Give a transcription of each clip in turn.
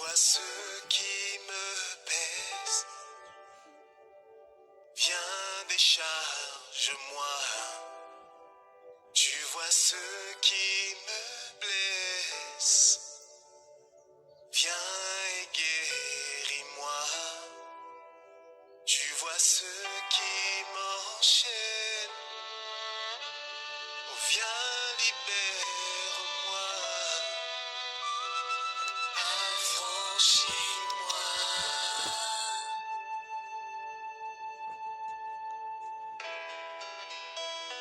vois ce qui me pèse. Viens, décharge-moi. Tu vois ce qui me blesse. Viens et guéris-moi. Tu vois ce qui m'enchaîne. Oh, viens, libère-moi. Affranchis-moi.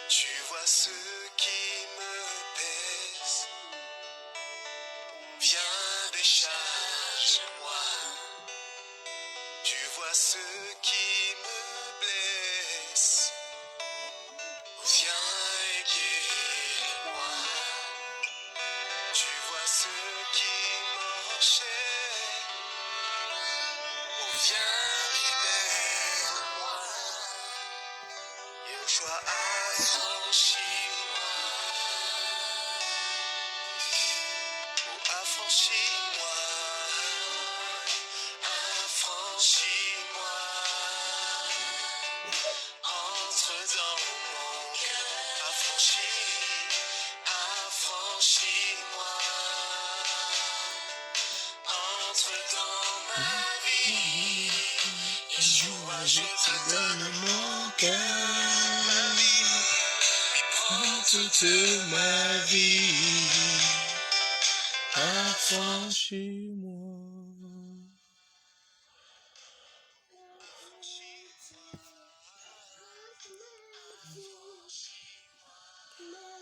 Tu vois ce qui me pèse. Viens, décharge-moi. Tu vois ce qui me blesse. Viens et guéris-moi. Tu vois ce qui m'enchaîne. Oh, viens, libère-moi. Yeshua, affranchis-moi. Oh, affranchis-moi. Affranchis-moi. Entre dans mon cœur. Affranchis-moi. Entre dans ma vie. Yeshua, je te donne mon cœur. Prends toute ma vie. Affranchis-moi.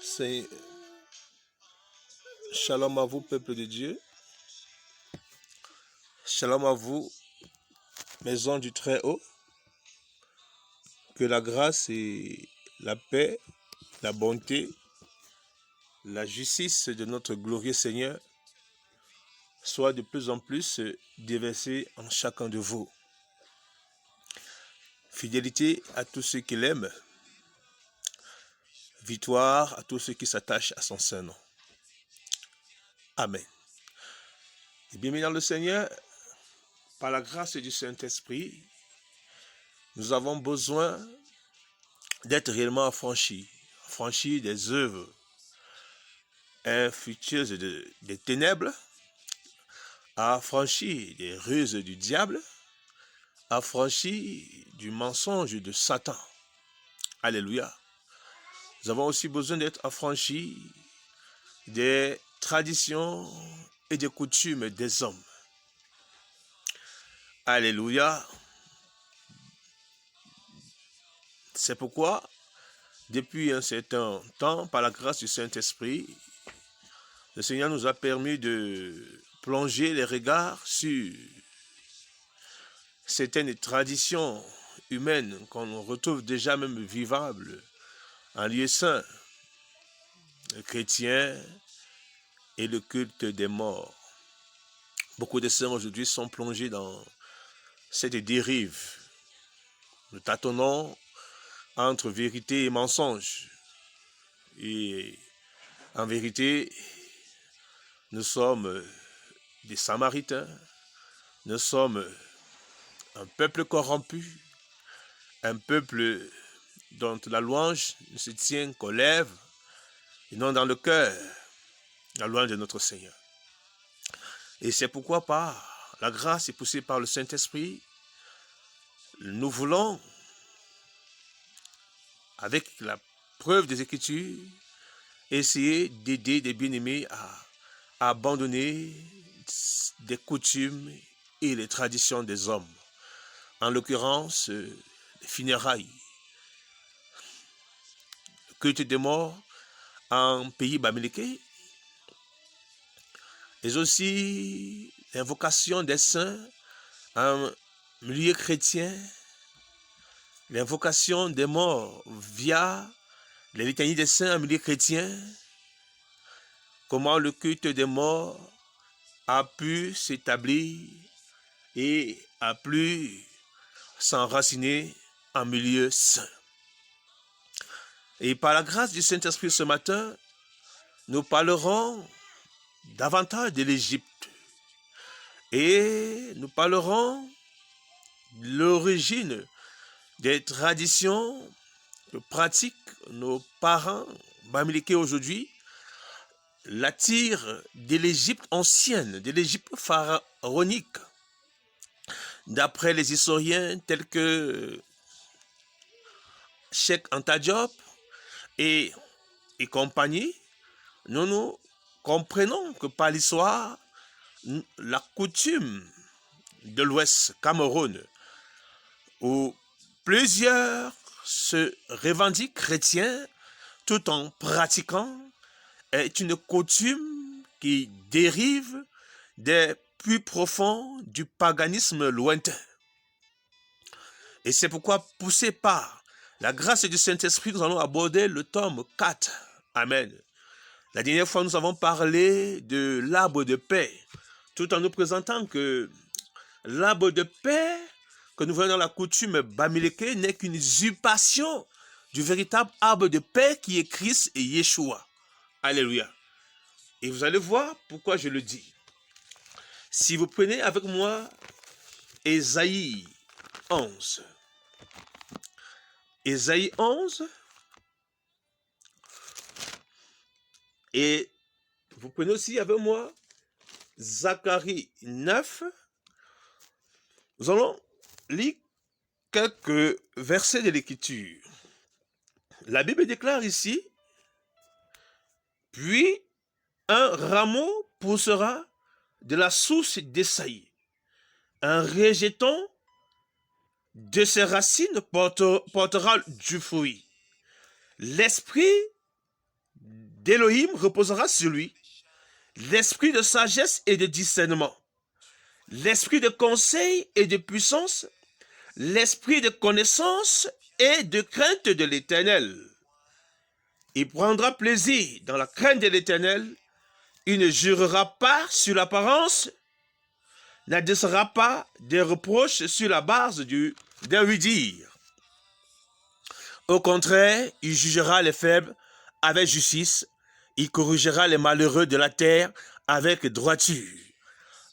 C'est Shalom à vous, peuple de Dieu. Shalom à vous, maison du Très-Haut. Que la grâce et la paix, la bonté, la justice de notre glorieux Seigneur soient de plus en plus déversées en chacun de vous. Fidélité à tous ceux qui l'aiment. Victoire à tous ceux qui s'attachent à son saint nom. Amen. Et bien, dans le Seigneur, par la grâce du Saint-Esprit, nous avons besoin d'être réellement affranchis des œuvres infructueuses des ténèbres, affranchis des ruses du diable, affranchis du mensonge de Satan. Alléluia. Nous avons aussi besoin d'être affranchis des traditions et des coutumes des hommes. Alléluia. C'est pourquoi, depuis un certain temps, par la grâce du Saint-Esprit, le Seigneur nous a permis de plonger les regards sur certaines traditions humaines qu'on retrouve déjà même vivables en lieu saint, le chrétien et le culte des morts. Beaucoup de saints aujourd'hui sont plongés dans cette dérive. Nous tâtonnons entre vérité et mensonge. Et en vérité, nous sommes des Samaritains, nous sommes un peuple corrompu, un peuple dont la louange ne se tient qu'aux lèvres et non dans le cœur, la louange de notre Seigneur. Et c'est pourquoi par la grâce et poussée par le Saint-Esprit, nous voulons, avec la preuve des Écritures, essayer d'aider des bien-aimés à abandonner des coutumes et les traditions des hommes. En l'occurrence, les funérailles, le culte des morts en pays bamileke, mais aussi l'invocation des saints en milieu chrétien, l'invocation des morts via les litanies des saints en milieu chrétien, comment le culte des morts a pu s'établir et a pu s'enraciner en milieu saint. Et par la grâce du Saint-Esprit ce matin, nous parlerons davantage de l'Égypte Et nous parlerons de l'origine des traditions que pratiquent nos parents bamileke aujourd'hui, l'attire de l'Égypte ancienne, de l'Égypte pharaonique. D'après les historiens tels que Cheikh Anta Diop et compagnie, nous comprenons que par l'histoire, la coutume de l'Ouest Cameroun, où plusieurs se revendiquent chrétiens tout en pratiquant, est une coutume qui dérive des plus profonds du paganisme lointain. Et c'est pourquoi, poussés par la grâce du Saint-Esprit, nous allons aborder le tome 4. Amen. La dernière fois, nous avons parlé de l'arbre de paix, tout en nous présentant que l'arbre de paix que nous voyons dans la coutume bamileke n'est qu'une usurpation du véritable arbre de paix qui est Christ et Yeshua. Alléluia. Et vous allez voir pourquoi je le dis. Si vous prenez avec moi Ésaïe 11. Ésaïe 11. Et vous prenez aussi avec moi Zacharie 9. Nous allons lire quelques versets de l'Écriture. La Bible déclare ici: puis un rameau poussera de la source d'Esaïe. Un rejeton de ses racines portera du fruit. L'esprit d'Élohim reposera sur lui, l'esprit de sagesse et de discernement, l'esprit de conseil et de puissance, l'esprit de connaissance et de crainte de l'Éternel. Il prendra plaisir dans la crainte de l'Éternel. Il ne jurera pas sur l'apparence, n'adressera pas des reproches sur la base d'un oui-dire. Au contraire, il jugera les faibles avec justice. Il corrigera les malheureux de la terre avec droiture.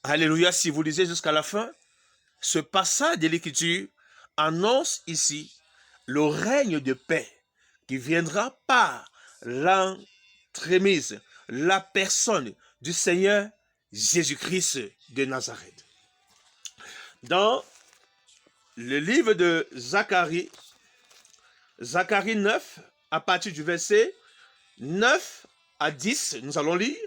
Alléluia, si vous lisez jusqu'à la fin, ce passage de l'Écriture annonce ici le règne de paix qui viendra par l'entremise, la personne du Seigneur Jésus-Christ de Nazareth. Dans le livre de Zacharie, Zacharie 9, à partir du verset 9 à 10, nous allons lire: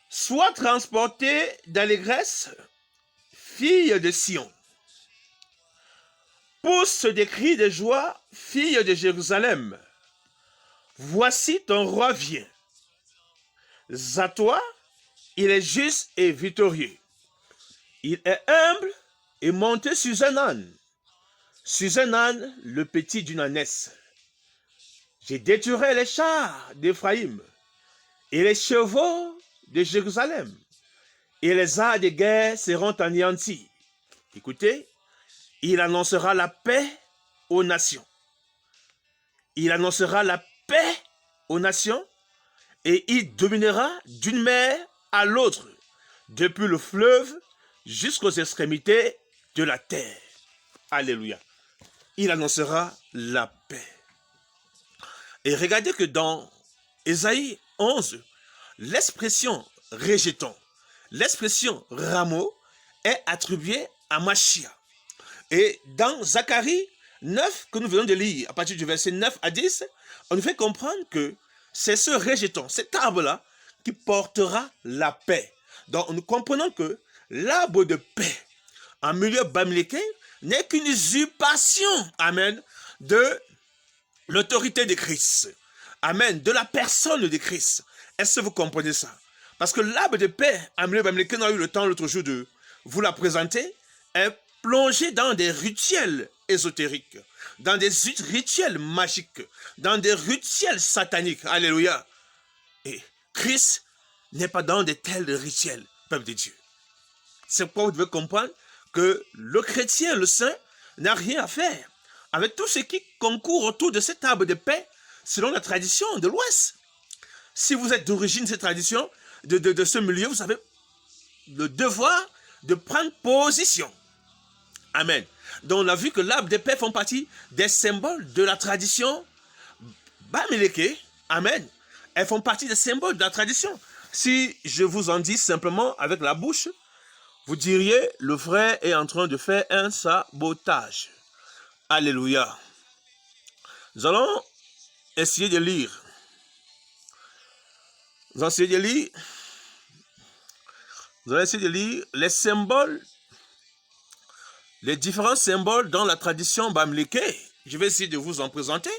sois transportée d'allégresse, fille de Sion. Pousse des cris de joie, fille de Jérusalem. Voici ton roi vient. À toi, il est juste et victorieux. Il est humble et monté sur un âne. Sur un âne, le petit d'une ânesse. Je détruirai les chars d'Éphraïm et les chevaux de Jérusalem. Et les arts de guerre seront anéantis. Écoutez, il annoncera la paix aux nations. Il annoncera la paix aux nations et il dominera d'une mer à l'autre, depuis le fleuve jusqu'aux extrémités de la terre. Alléluia. Il annoncera la paix. Et regardez que dans Ésaïe 11, l'expression rejeton, l'expression rameau est attribuée à Machia. Et dans Zacharie 9, que nous venons de lire, à partir du verset 9 à 10, on nous fait comprendre que c'est ce rejeton, cet arbre-là, qui portera la paix. Donc nous comprenons que l'arbre de paix en milieu bamileke n'est qu'une usurpation, amen, de l'autorité de Christ. Amen, de la personne de Christ. Est-ce que vous comprenez ça? Parce que l'arbre de paix en milieu bamileke, nous avons eu le temps l'autre jour de vous la présenter, est plongé dans des rituels ésotériques, dans des rituels magiques, dans des rituels sataniques. Alléluia. Et Christ n'est pas dans de tels rituels, peuple de Dieu. C'est pourquoi vous devez comprendre que le chrétien, le saint, n'a rien à faire avec tout ce qui concourt autour de cet arbre de paix selon la tradition de l'Ouest. Si vous êtes d'origine de cette tradition, de ce milieu, vous savez le devoir de prendre position. Amen. Donc on a vu que l'arbre de paix font partie des symboles de la tradition bamileke. Amen. Elles font partie des symboles de la tradition. Si je vous en dis simplement avec la bouche, vous diriez, le frère est en train de faire un sabotage. Alléluia. Nous allons essayer de lire. Nous allons essayer de lire les symboles, les différents symboles dans la tradition bamileke. Je vais essayer de vous en présenter.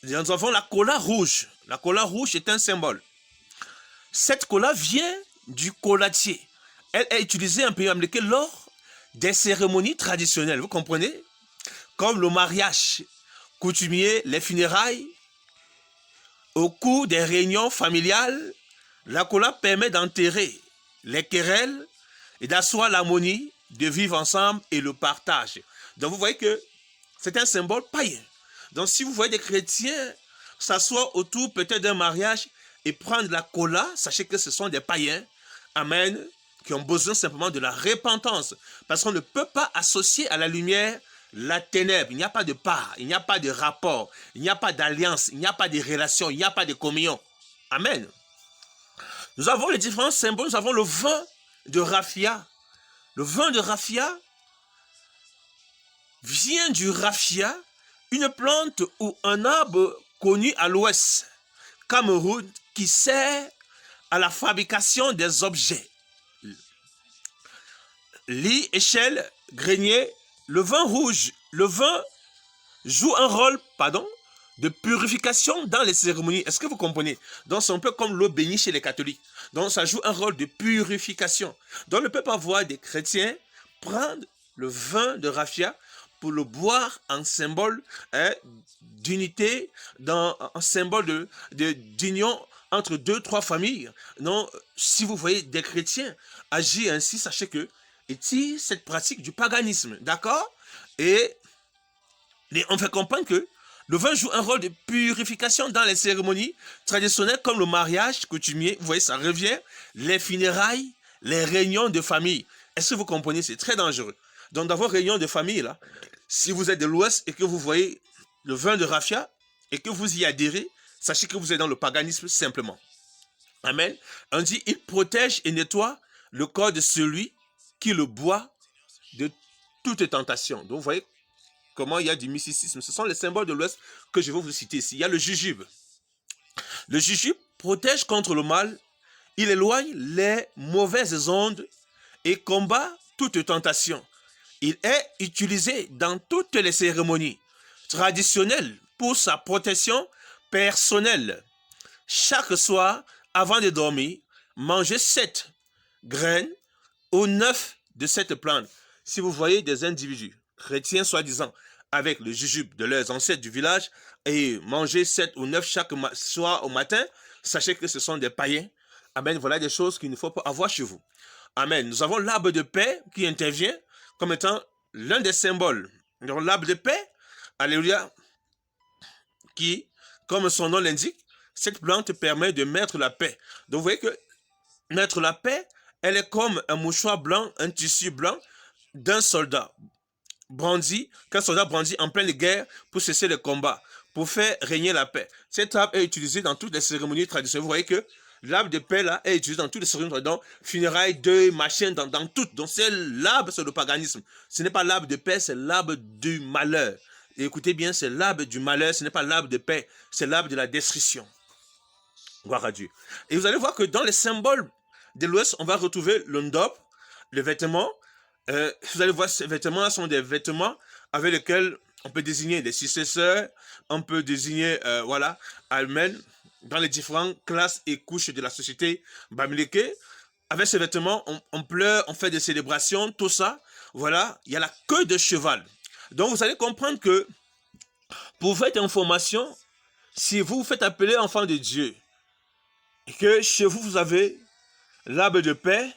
Nous avons la cola rouge. La cola rouge est un symbole. Cette cola vient du colatier. Elle est utilisée en pays bamileke lors des cérémonies traditionnelles. Vous comprenez? Comme le mariage coutumier, les funérailles. Au cours des réunions familiales, la cola permet d'enterrer les querelles et d'asseoir l'harmonie, de vivre ensemble et le partage. Donc vous voyez que c'est un symbole païen. Donc si vous voyez des chrétiens s'asseoir autour peut-être d'un mariage et prendre la cola, sachez que ce sont des païens, amen, qui ont besoin simplement de la repentance. Parce qu'on ne peut pas associer à la lumière la ténèbre. Il n'y a pas de part, il n'y a pas de rapport, il n'y a pas d'alliance, il n'y a pas de relation, il n'y a pas de communion. Amen. Nous avons les différents symboles. Nous avons le vin de raffia. Le vin de raffia vient du raffia, une plante ou un arbre connu à l'ouest Cameroun qui sert à la fabrication des objets. Lit, échelle, grenier, le vin rouge, le vin joue un rôle, de purification dans les cérémonies. Est-ce que vous comprenez? Donc c'est un peu comme l'eau bénie chez les catholiques. Donc ça joue un rôle de purification. Donc on ne peut pas voir des chrétiens prendre le vin de raffia pour le boire en symbole d'unité, en symbole d'union entre deux, trois familles. Non, si vous voyez des chrétiens agir ainsi, sachez que c'est cette pratique du paganisme, d'accord? Et on fait comprendre que le vin joue un rôle de purification dans les cérémonies traditionnelles comme le mariage coutumier. Vous voyez, ça revient. Les funérailles, les réunions de famille. Est-ce que vous comprenez? C'est très dangereux. Donc, dans vos réunions de famille, là, si vous êtes de l'Ouest et que vous voyez le vin de raffia et que vous y adhérez, sachez que vous êtes dans le paganisme simplement. Amen. On dit, il protège et nettoie le corps de celui qui le boit de toute tentation. Donc, vous voyez comment il y a du mysticisme. Ce sont les symboles de l'Ouest que je vais vous citer ici. Il y a le jujube. Le jujube protège contre le mal. Il éloigne les mauvaises ondes et combat toute tentation. Il est utilisé dans toutes les cérémonies traditionnelles pour sa protection personnelle. Chaque soir, avant de dormir, mangez 7 graines ou 9 de cette plante. Si vous voyez des individus chrétiens soi-disant avec le jujube de leurs ancêtres du village et manger 7 ou 9 chaque soir au matin, sachez que ce sont des païens. Amen. Voilà des choses qu'il ne faut pas avoir chez vous. Amen. Nous avons l'arbre de paix qui intervient comme étant l'un des symboles. Donc l'arbre de paix, alléluia, qui, comme son nom l'indique, cette plante permet de mettre la paix. Donc vous voyez que mettre la paix, elle est comme un mouchoir blanc, un tissu blanc d'un soldat brandi, qu'un soldat brandit en pleine guerre pour cesser le combat, pour faire régner la paix. Cet arbre est utilisé dans toutes les cérémonies traditionnelles. Vous voyez que l'arbre de paix là est utilisé dans toutes les cérémonies traditionnelles, funérailles, deuil, machin, dans toutes. Donc c'est l'arbre, c'est le paganisme. Ce n'est pas l'arbre de paix, c'est l'arbre du malheur. Et écoutez bien, c'est l'arbre du malheur, ce n'est pas l'arbre de paix, c'est l'arbre de la destruction. Gloire à Dieu. Et vous allez voir que dans les symboles de l'Ouest, on va retrouver le ndop, le vêtement. Vous allez voir, ces vêtements-là sont des vêtements avec lesquels on peut désigner des successeurs, on peut désigner, Almen, dans les différentes classes et couches de la société bamileke. Avec ces vêtements, on pleure, on fait des célébrations, tout ça. Voilà, il y a la queue de cheval. Donc vous allez comprendre que pour votre information, si vous vous faites appeler enfant de Dieu, et que chez vous, vous avez l'arbre de paix,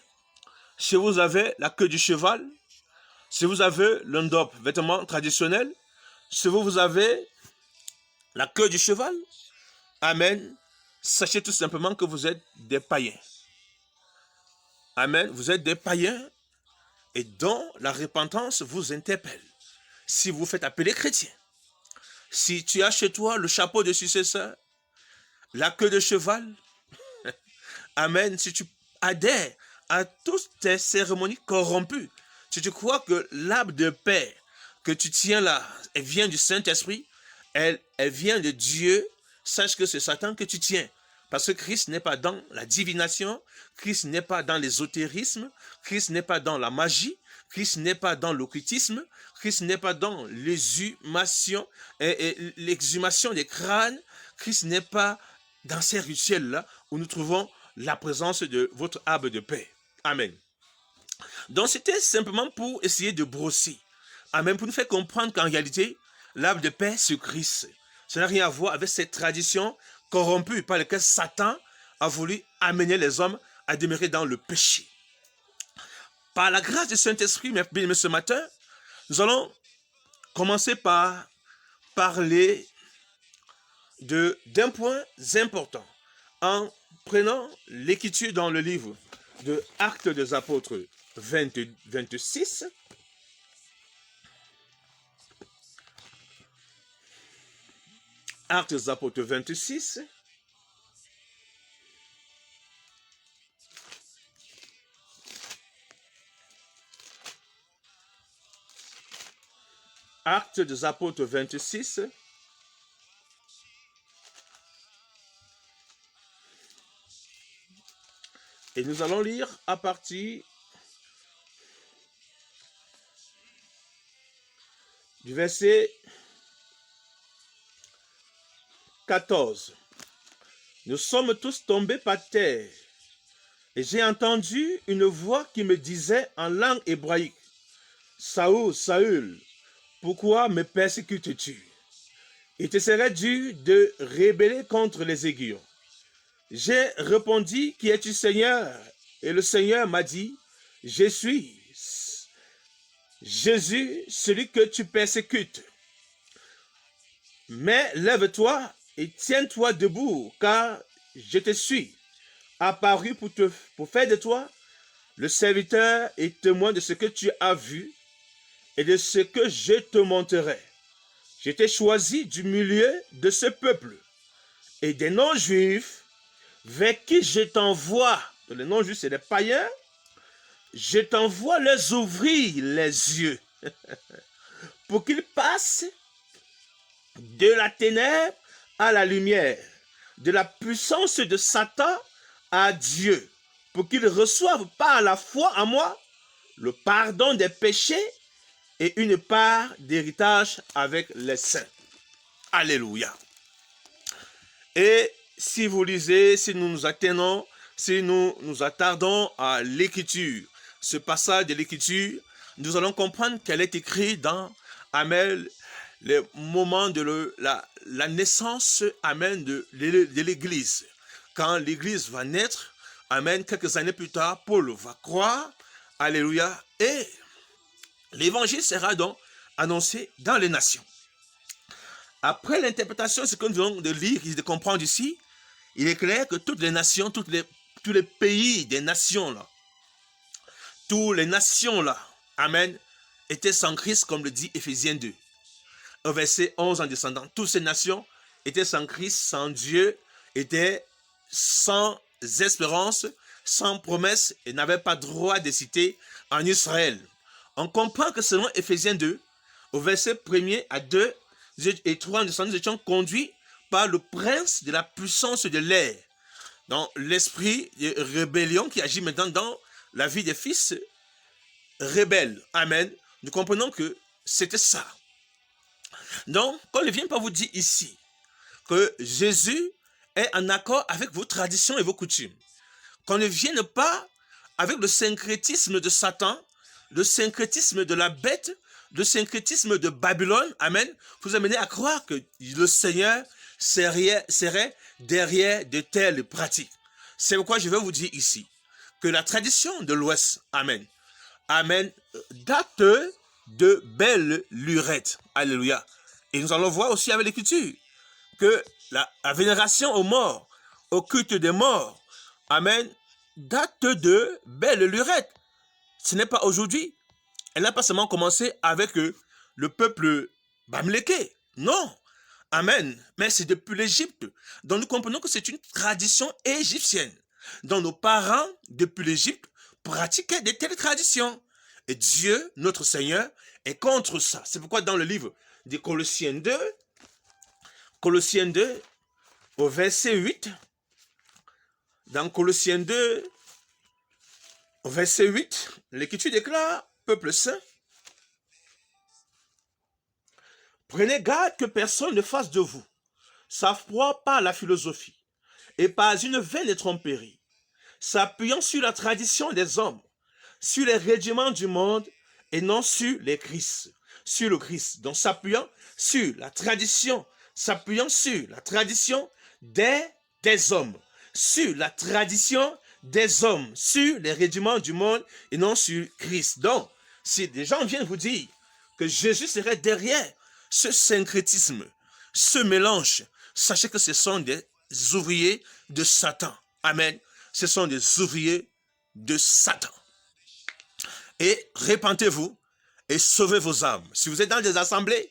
chez vous, vous avez la queue du cheval, chez vous, vous avez le ndop, vêtement traditionnel, chez vous, vous avez la queue du cheval, amen, sachez tout simplement que vous êtes des païens. Amen, vous êtes des païens et dont la repentance vous interpelle. Si vous faites appeler chrétien, si tu as chez toi le chapeau de successeur, la queue de cheval, amen, si tu adhères à toutes tes cérémonies corrompues, si tu crois que l'arbre de paix que tu tiens là, elle vient du Saint-Esprit, elle vient de Dieu, sache que c'est Satan que tu tiens. Parce que Christ n'est pas dans la divination, Christ n'est pas dans l'ésotérisme, Christ n'est pas dans la magie, Christ n'est pas dans l'occultisme, Christ n'est pas dans l'exhumation des crânes, Christ n'est pas dans ces rituels-là où nous trouvons la présence de votre arbre de paix. Amen. Donc c'était simplement pour essayer de brosser. Amen. Pour nous faire comprendre qu'en réalité, l'arbre de paix, c'est Christ. Ça n'a rien à voir avec cette tradition corrompue par laquelle Satan a voulu amener les hommes à demeurer dans le péché. Par la grâce du Saint-Esprit, mes bien-aimés, ce matin, nous allons commencer par parler d'un point important en prenant l'écriture dans le livre de Actes des Apôtres 26. Actes des Apôtres 26. Actes des Apôtres 26. Et nous allons lire à partir du verset 14. Nous sommes tous tombés par terre, et j'ai entendu une voix qui me disait en langue hébraïque, « Saül, Saül, pourquoi me persécutes-tu? Il te serait dû de rebeller contre les aiguillons. » J'ai répondu, « Qui es-tu, Seigneur? » Et le Seigneur m'a dit, « Je suis Jésus, celui que tu persécutes. Mais lève-toi et tiens-toi debout, car je te suis apparu pour faire de toi le serviteur et témoin de ce que tu as vu et de ce que je te montrerai. Je t'ai choisi du milieu de ce peuple et des non-juifs vers qui je t'envoie. Les non-juifs, c'est des païens. Je t'envoie les ouvrir les yeux pour qu'ils passent de la ténèbre à la lumière, de la puissance de Satan à Dieu, pour qu'ils reçoivent par la foi en moi le pardon des péchés et une part d'héritage avec les saints. Alléluia. Et si vous lisez, si nous nous attendons, si nous nous attardons à l'écriture, ce passage de l'écriture, nous allons comprendre qu'elle est écrite dans Amen, le moment de la naissance, amen, de l'Église. Quand l'Église va naître, amen, quelques années plus tard, Paul va croire, alléluia, et l'évangile sera donc annoncé dans les nations. Après l'interprétation, ce que nous venons de lire et de comprendre ici, il est clair que toutes les nations, tous les pays des nations là, toutes les nations là, amen, étaient sans Christ, comme le dit Éphésiens 2. Au verset 11 en descendant, toutes ces nations étaient sans Christ, sans Dieu, étaient sans espérance, sans promesse et n'avaient pas droit de citer en Israël. On comprend que selon Éphésiens 2, au verset 1er à 2 et 3 en descendant, nous étions conduits par le prince de la puissance de l'air. Donc l'esprit de rébellion qui agit maintenant dans la vie des fils rebelles. Amen. Nous comprenons que c'était ça. Donc, quand il vient pas vous dire ici que Jésus est en accord avec vos traditions et vos coutumes, qu'on ne vienne pas avec le syncrétisme de Satan, le syncrétisme de la bête, le syncrétisme de Babylone, amen, vous amenez à croire que le Seigneur serait derrière de telles pratiques. C'est pourquoi je vais vous dire ici que la tradition de l'Ouest, amen, amen, date de belle lurette. Alléluia. Et nous allons voir aussi avec l'Écriture que la vénération aux morts, au culte des morts, amen, date de belle lurette. Ce n'est pas aujourd'hui. Elle n'a pas seulement commencé avec le peuple bamléké. Non. Amen. Mais c'est depuis l'Égypte. Donc nous comprenons que c'est une tradition égyptienne. Donc nos parents, depuis l'Égypte, pratiquaient de telles traditions. Et Dieu, notre Seigneur, est contre ça. C'est pourquoi dans le livre de Colossiens 2, au verset 8, dans Colossiens 2, au verset 8, l'Écriture déclare, peuple saint, prenez garde que personne ne fasse de vous sa foi par la philosophie et par une vaine tromperie, s'appuyant sur la tradition des hommes, sur les rudiments du monde et non sur les Christ, sur le Christ. Donc s'appuyant sur la tradition, des hommes, sur la tradition des hommes, sur les rudiments du monde et non sur Christ. Donc, si des gens viennent vous dire que Jésus serait derrière ce syncrétisme, ce mélange, sachez que ce sont des ouvriers de Satan. Amen. Ce sont des ouvriers de Satan. Et répentez-vous et sauvez vos âmes. Si vous êtes dans des assemblées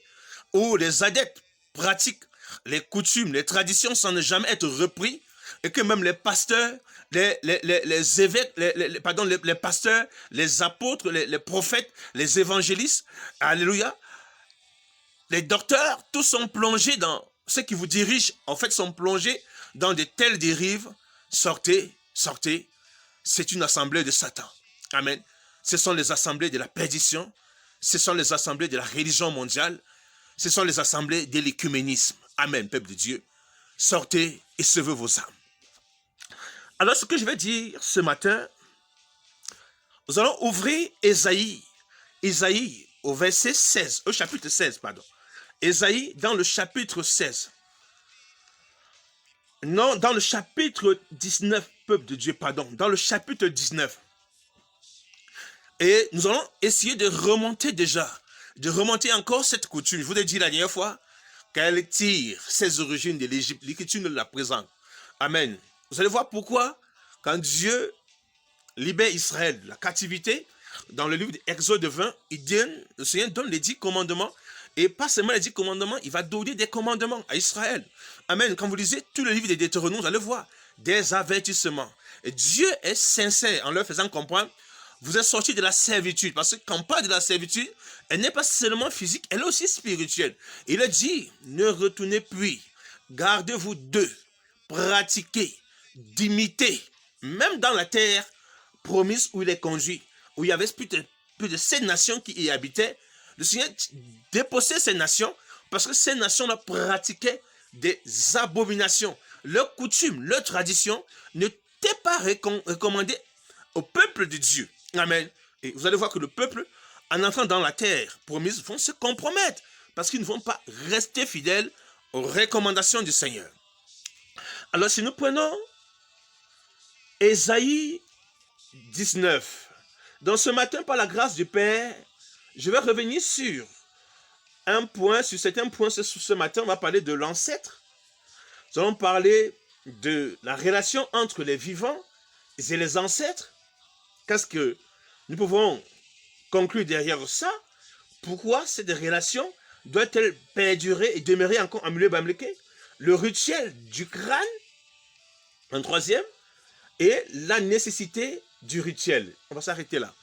où les adeptes pratiquent les coutumes, les traditions sans ne jamais être repris, et que même les pasteurs, les évêques, les pasteurs, les apôtres, les prophètes, les évangélistes, alléluia, les docteurs, tous sont plongés dans, ceux qui vous dirigent, en fait, sont plongés dans de telles dérives. Sortez, sortez. C'est une assemblée de Satan. Amen. Ce sont les assemblées de la perdition. Ce sont les assemblées de la religion mondiale. Ce sont les assemblées de l'écuménisme. Amen, peuple de Dieu. Sortez et sauvez vos âmes. Alors, ce que je vais dire ce matin, nous allons ouvrir Ésaïe au verset 16, au chapitre 16, pardon. Ésaïe dans le chapitre 16. Non, dans le chapitre 19, peuple de Dieu, pardon, dans le chapitre 19. Et nous allons essayer de remonter encore cette coutume. Je vous l'ai dit la dernière fois, qu'elle tire ses origines de l'Égypte. L'Écriture nous la présente. Amen. Vous allez voir pourquoi, quand Dieu libère Israël de la captivité, dans le livre d'Exode 20, le Seigneur donne les 10 commandements. Et pas seulement les 10 commandements, il va donner des commandements à Israël. Amen. Quand vous lisez tout le livre des Deutéronomes, vous allez voir des avertissements. Et Dieu est sincère en leur faisant comprendre, vous êtes sortis de la servitude. Parce que quand on parle de la servitude, elle n'est pas seulement physique, elle est aussi spirituelle. Il a dit, ne retournez plus, gardez-vous d'eux, pratiquez, d'imiter, même dans la terre promise où il est conduit, où il y avait plus de 7 nations qui y habitaient. Le Seigneur déposait ces nations parce que ces nations-là pratiquaient des abominations. Leurs coutumes, leurs traditions n'étaient pas recommandées au peuple de Dieu. Amen. Et vous allez voir que le peuple, en entrant dans la terre promise, vont se compromettre parce qu'ils ne vont pas rester fidèles aux recommandations du Seigneur. Alors si nous prenons Ésaïe 19, donc ce matin, par la grâce du Père, je vais revenir sur un point, sur certains points. Ce matin, on va parler de l'ancêtre. Nous allons parler de la relation entre les vivants et les ancêtres. Qu'est-ce que nous pouvons conclure derrière ça? Pourquoi cette relation doit-elle perdurer et demeurer encore en milieu bamléké? Le rituel du crâne, un troisième, et la nécessité du rituel. On va s'arrêter là.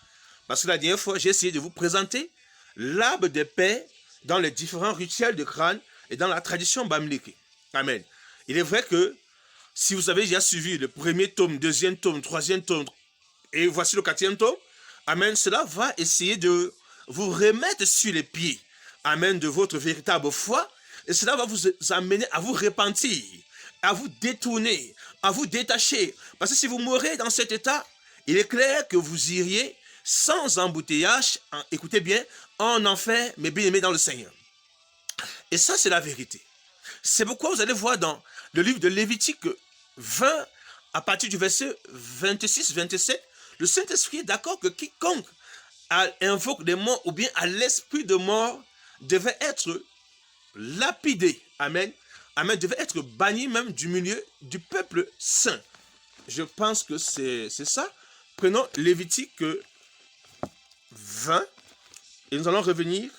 Parce que la dernière fois, j'ai essayé de vous présenter l'arbre de paix dans les différents rituels de crâne et dans la tradition bamléké. Amen. Il est vrai que si vous avez déjà suivi le premier tome, deuxième tome, troisième tome, et voici le quatrième tome, amen, cela va essayer de vous remettre sur les pieds, amen, de votre véritable foi, et cela va vous amener à vous repentir, à vous détourner, à vous détacher. Parce que si vous mourrez dans cet état, il est clair que vous iriez sans embouteillage, écoutez bien, en enfer, mais bien aimé dans le Seigneur. Et ça, c'est la vérité. C'est pourquoi vous allez voir dans le livre de Lévitique 20, à partir du verset 26-27, le Saint-Esprit est d'accord que quiconque invoque des morts ou bien à l'esprit de mort devait être lapidé. Amen. Amen. Devait être banni même du milieu du peuple saint. je pense que c'est ça. Prenons Lévitique 20 et nous allons revenir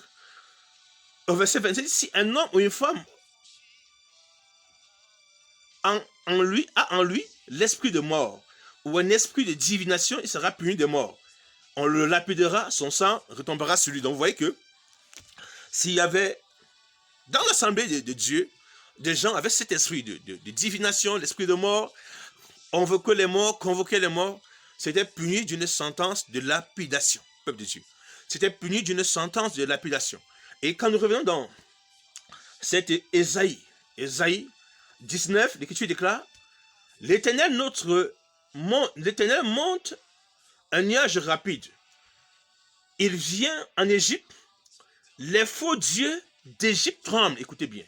au verset 27. Si un homme ou une femme a en lui l'esprit de mort ou un esprit de divination, il sera puni de mort. On le lapidera, son sang retombera sur lui. Donc vous voyez que s'il y avait dans l'assemblée de Dieu des gens avec cet esprit de divination, l'esprit de mort, convoquer les morts, c'était puni d'une sentence de lapidation, peuple de Dieu. C'était puni d'une sentence de lapidation. Et quand nous revenons dans cet Ésaïe 19, l'Écriture déclare, l'Éternel monte un nuage rapide. Il vient en Égypte, les faux dieux d'Égypte tremblent, écoutez bien,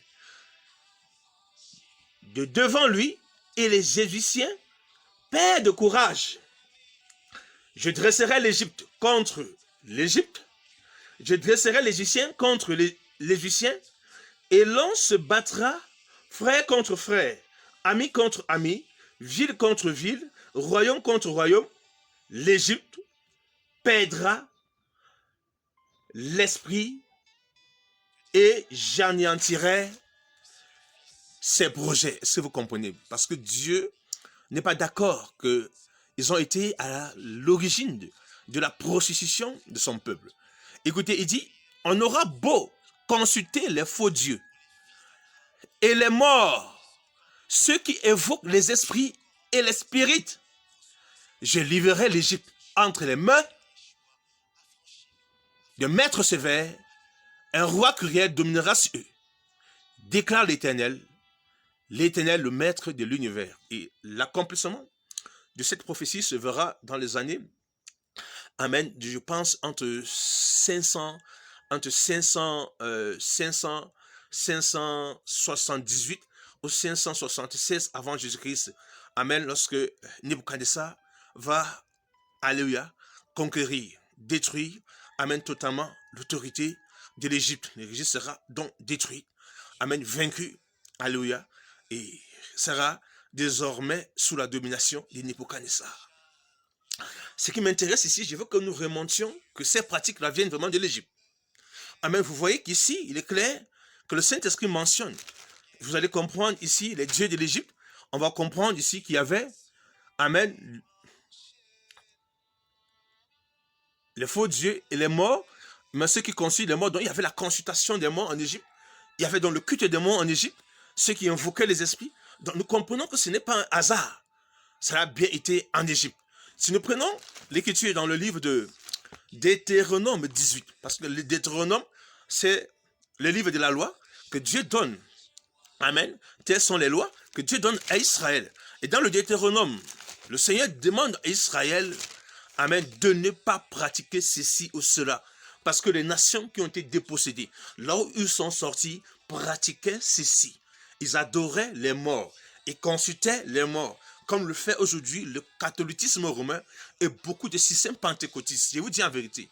de devant lui, et les Égyptiens perdent courage. Je dresserai l'Égypte contre l'Égypte, je dresserai l'Égyptien contre l'Égyptien, et l'on se battra frère contre frère, ami contre ami, ville contre ville, royaume contre royaume. L'Égypte perdra l'esprit et j'anéantirai ses projets. Est-ce que vous comprenez? Parce que Dieu n'est pas d'accord qu'ils ont été à l'origine de la prostitution de son peuple. Écoutez, il dit, on aura beau consulter les faux dieux et les morts, ceux qui évoquent les esprits et les spirites, je livrerai l'Égypte entre les mains de maîtres sévères, un roi cruel dominera sur eux, déclare l'Éternel, le maître de l'univers. Et l'accomplissement de cette prophétie se verra dans les années, amen, je pense entre 578 ou 576 avant Jésus-Christ. Amen, lorsque Nebuchadnezzar va, alléluia, conquérir, détruire, amen, totalement l'autorité de l'Égypte. L'Égypte sera donc détruite, amen, vaincue, alléluia, et sera désormais sous la domination de Nebuchadnezzar. Ce qui m'intéresse ici, je veux que nous remontions que ces pratiques-là viennent vraiment de l'Égypte. Amen, vous voyez qu'ici, il est clair que le Saint-Esprit mentionne. Vous allez comprendre ici les dieux de l'Égypte. On va comprendre ici qu'il y avait, amen, les faux dieux et les morts, mais ceux qui consultent les morts, donc il y avait la consultation des morts en Égypte, il y avait donc le culte des morts en Égypte, ceux qui invoquaient les esprits. Donc nous comprenons que ce n'est pas un hasard, ça a bien été en Égypte. Si nous prenons l'écriture dans le livre de Deutéronome 18, parce que le Deutéronome, c'est le livre de la loi que Dieu donne. Amen. Telles sont les lois que Dieu donne à Israël. Et dans le Deutéronome, le Seigneur demande à Israël, amen, de ne pas pratiquer ceci ou cela. Parce que les nations qui ont été dépossédées, là où ils sont sortis, pratiquaient ceci. Ils adoraient les morts et consultaient les morts, comme le fait aujourd'hui le catholicisme romain et beaucoup de systèmes pentecôtistes. Je vous dis en vérité,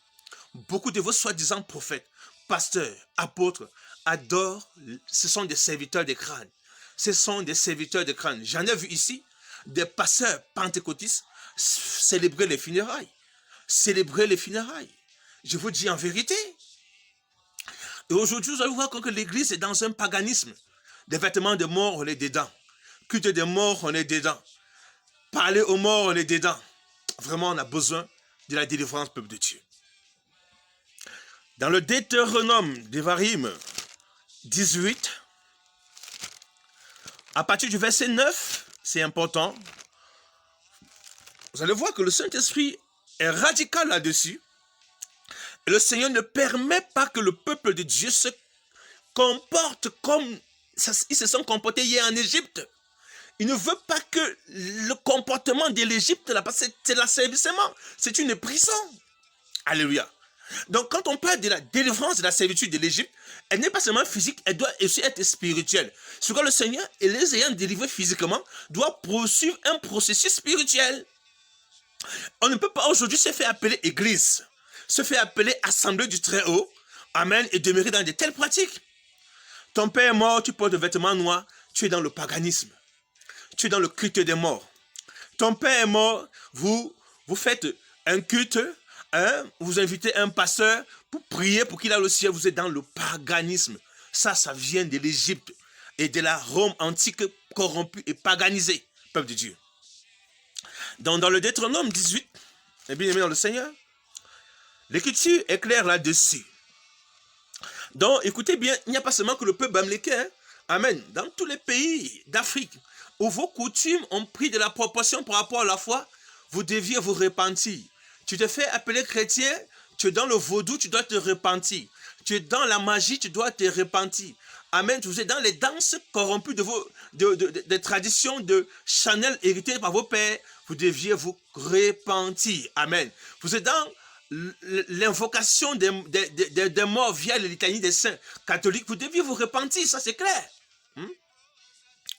beaucoup de vos soi-disant prophètes, pasteurs, apôtres, adorent, ce sont des serviteurs de crâne. Ce sont des serviteurs de crâne. J'en ai vu ici des pasteurs pentecôtistes célébrer les funérailles. Célébrer les funérailles. Je vous dis en vérité. Et aujourd'hui, vous allez voir que l'église est dans un paganisme. Des vêtements de mort, on est dedans. Culte des morts, on est dedans. Parler aux morts, on est dedans. Vraiment, on a besoin de la délivrance, peuple de Dieu. Dans le Deutéronome d'Évarim 18, à partir du verset 9, c'est important, vous allez voir que le Saint-Esprit est radical là-dessus. Et le Seigneur ne permet pas que le peuple de Dieu se comporte comme ils se sont comportés hier en Égypte. Il ne veut pas que le comportement de l'Égypte, là, parce que c'est l'asservissement, c'est une prison. Alléluia. Donc quand on parle de la délivrance de la servitude de l'Égypte, elle n'est pas seulement physique, elle doit aussi être spirituelle. Ce que le Seigneur, et les ayant délivrés physiquement, doit poursuivre un processus spirituel. On ne peut pas aujourd'hui se faire appeler église, se faire appeler assemblée du Très-Haut, amen, et demeurer dans de telles pratiques. Ton père est mort, tu portes des vêtements noirs, tu es dans le paganisme. Tu es dans le culte des morts. ton père est mort, vous faites un culte, hein, vous invitez un pasteur pour prier pour qu'il aille au ciel, vous êtes dans le paganisme. Ça vient de l'Égypte et de la Rome antique corrompue et paganisée, peuple de Dieu. Donc dans le Deutéronome 18, et bien aimé dans le Seigneur, l'écriture est claire là-dessus. Donc écoutez bien, il n'y a pas seulement que le peuple bamlékais, hein, amen, dans tous les pays d'Afrique, où vos coutumes ont pris de la proportion par rapport à la foi, vous deviez vous repentir. Tu te fais appeler chrétien, tu es dans le vaudou, tu dois te repentir. Tu es dans la magie, tu dois te repentir. Amen. Vous êtes dans les danses corrompues des traditions de Chanel héritées par vos pères. Vous deviez vous repentir. Amen. Vous êtes dans l'invocation des morts via les litanies des saints catholiques. Vous deviez vous repentir, ça c'est clair.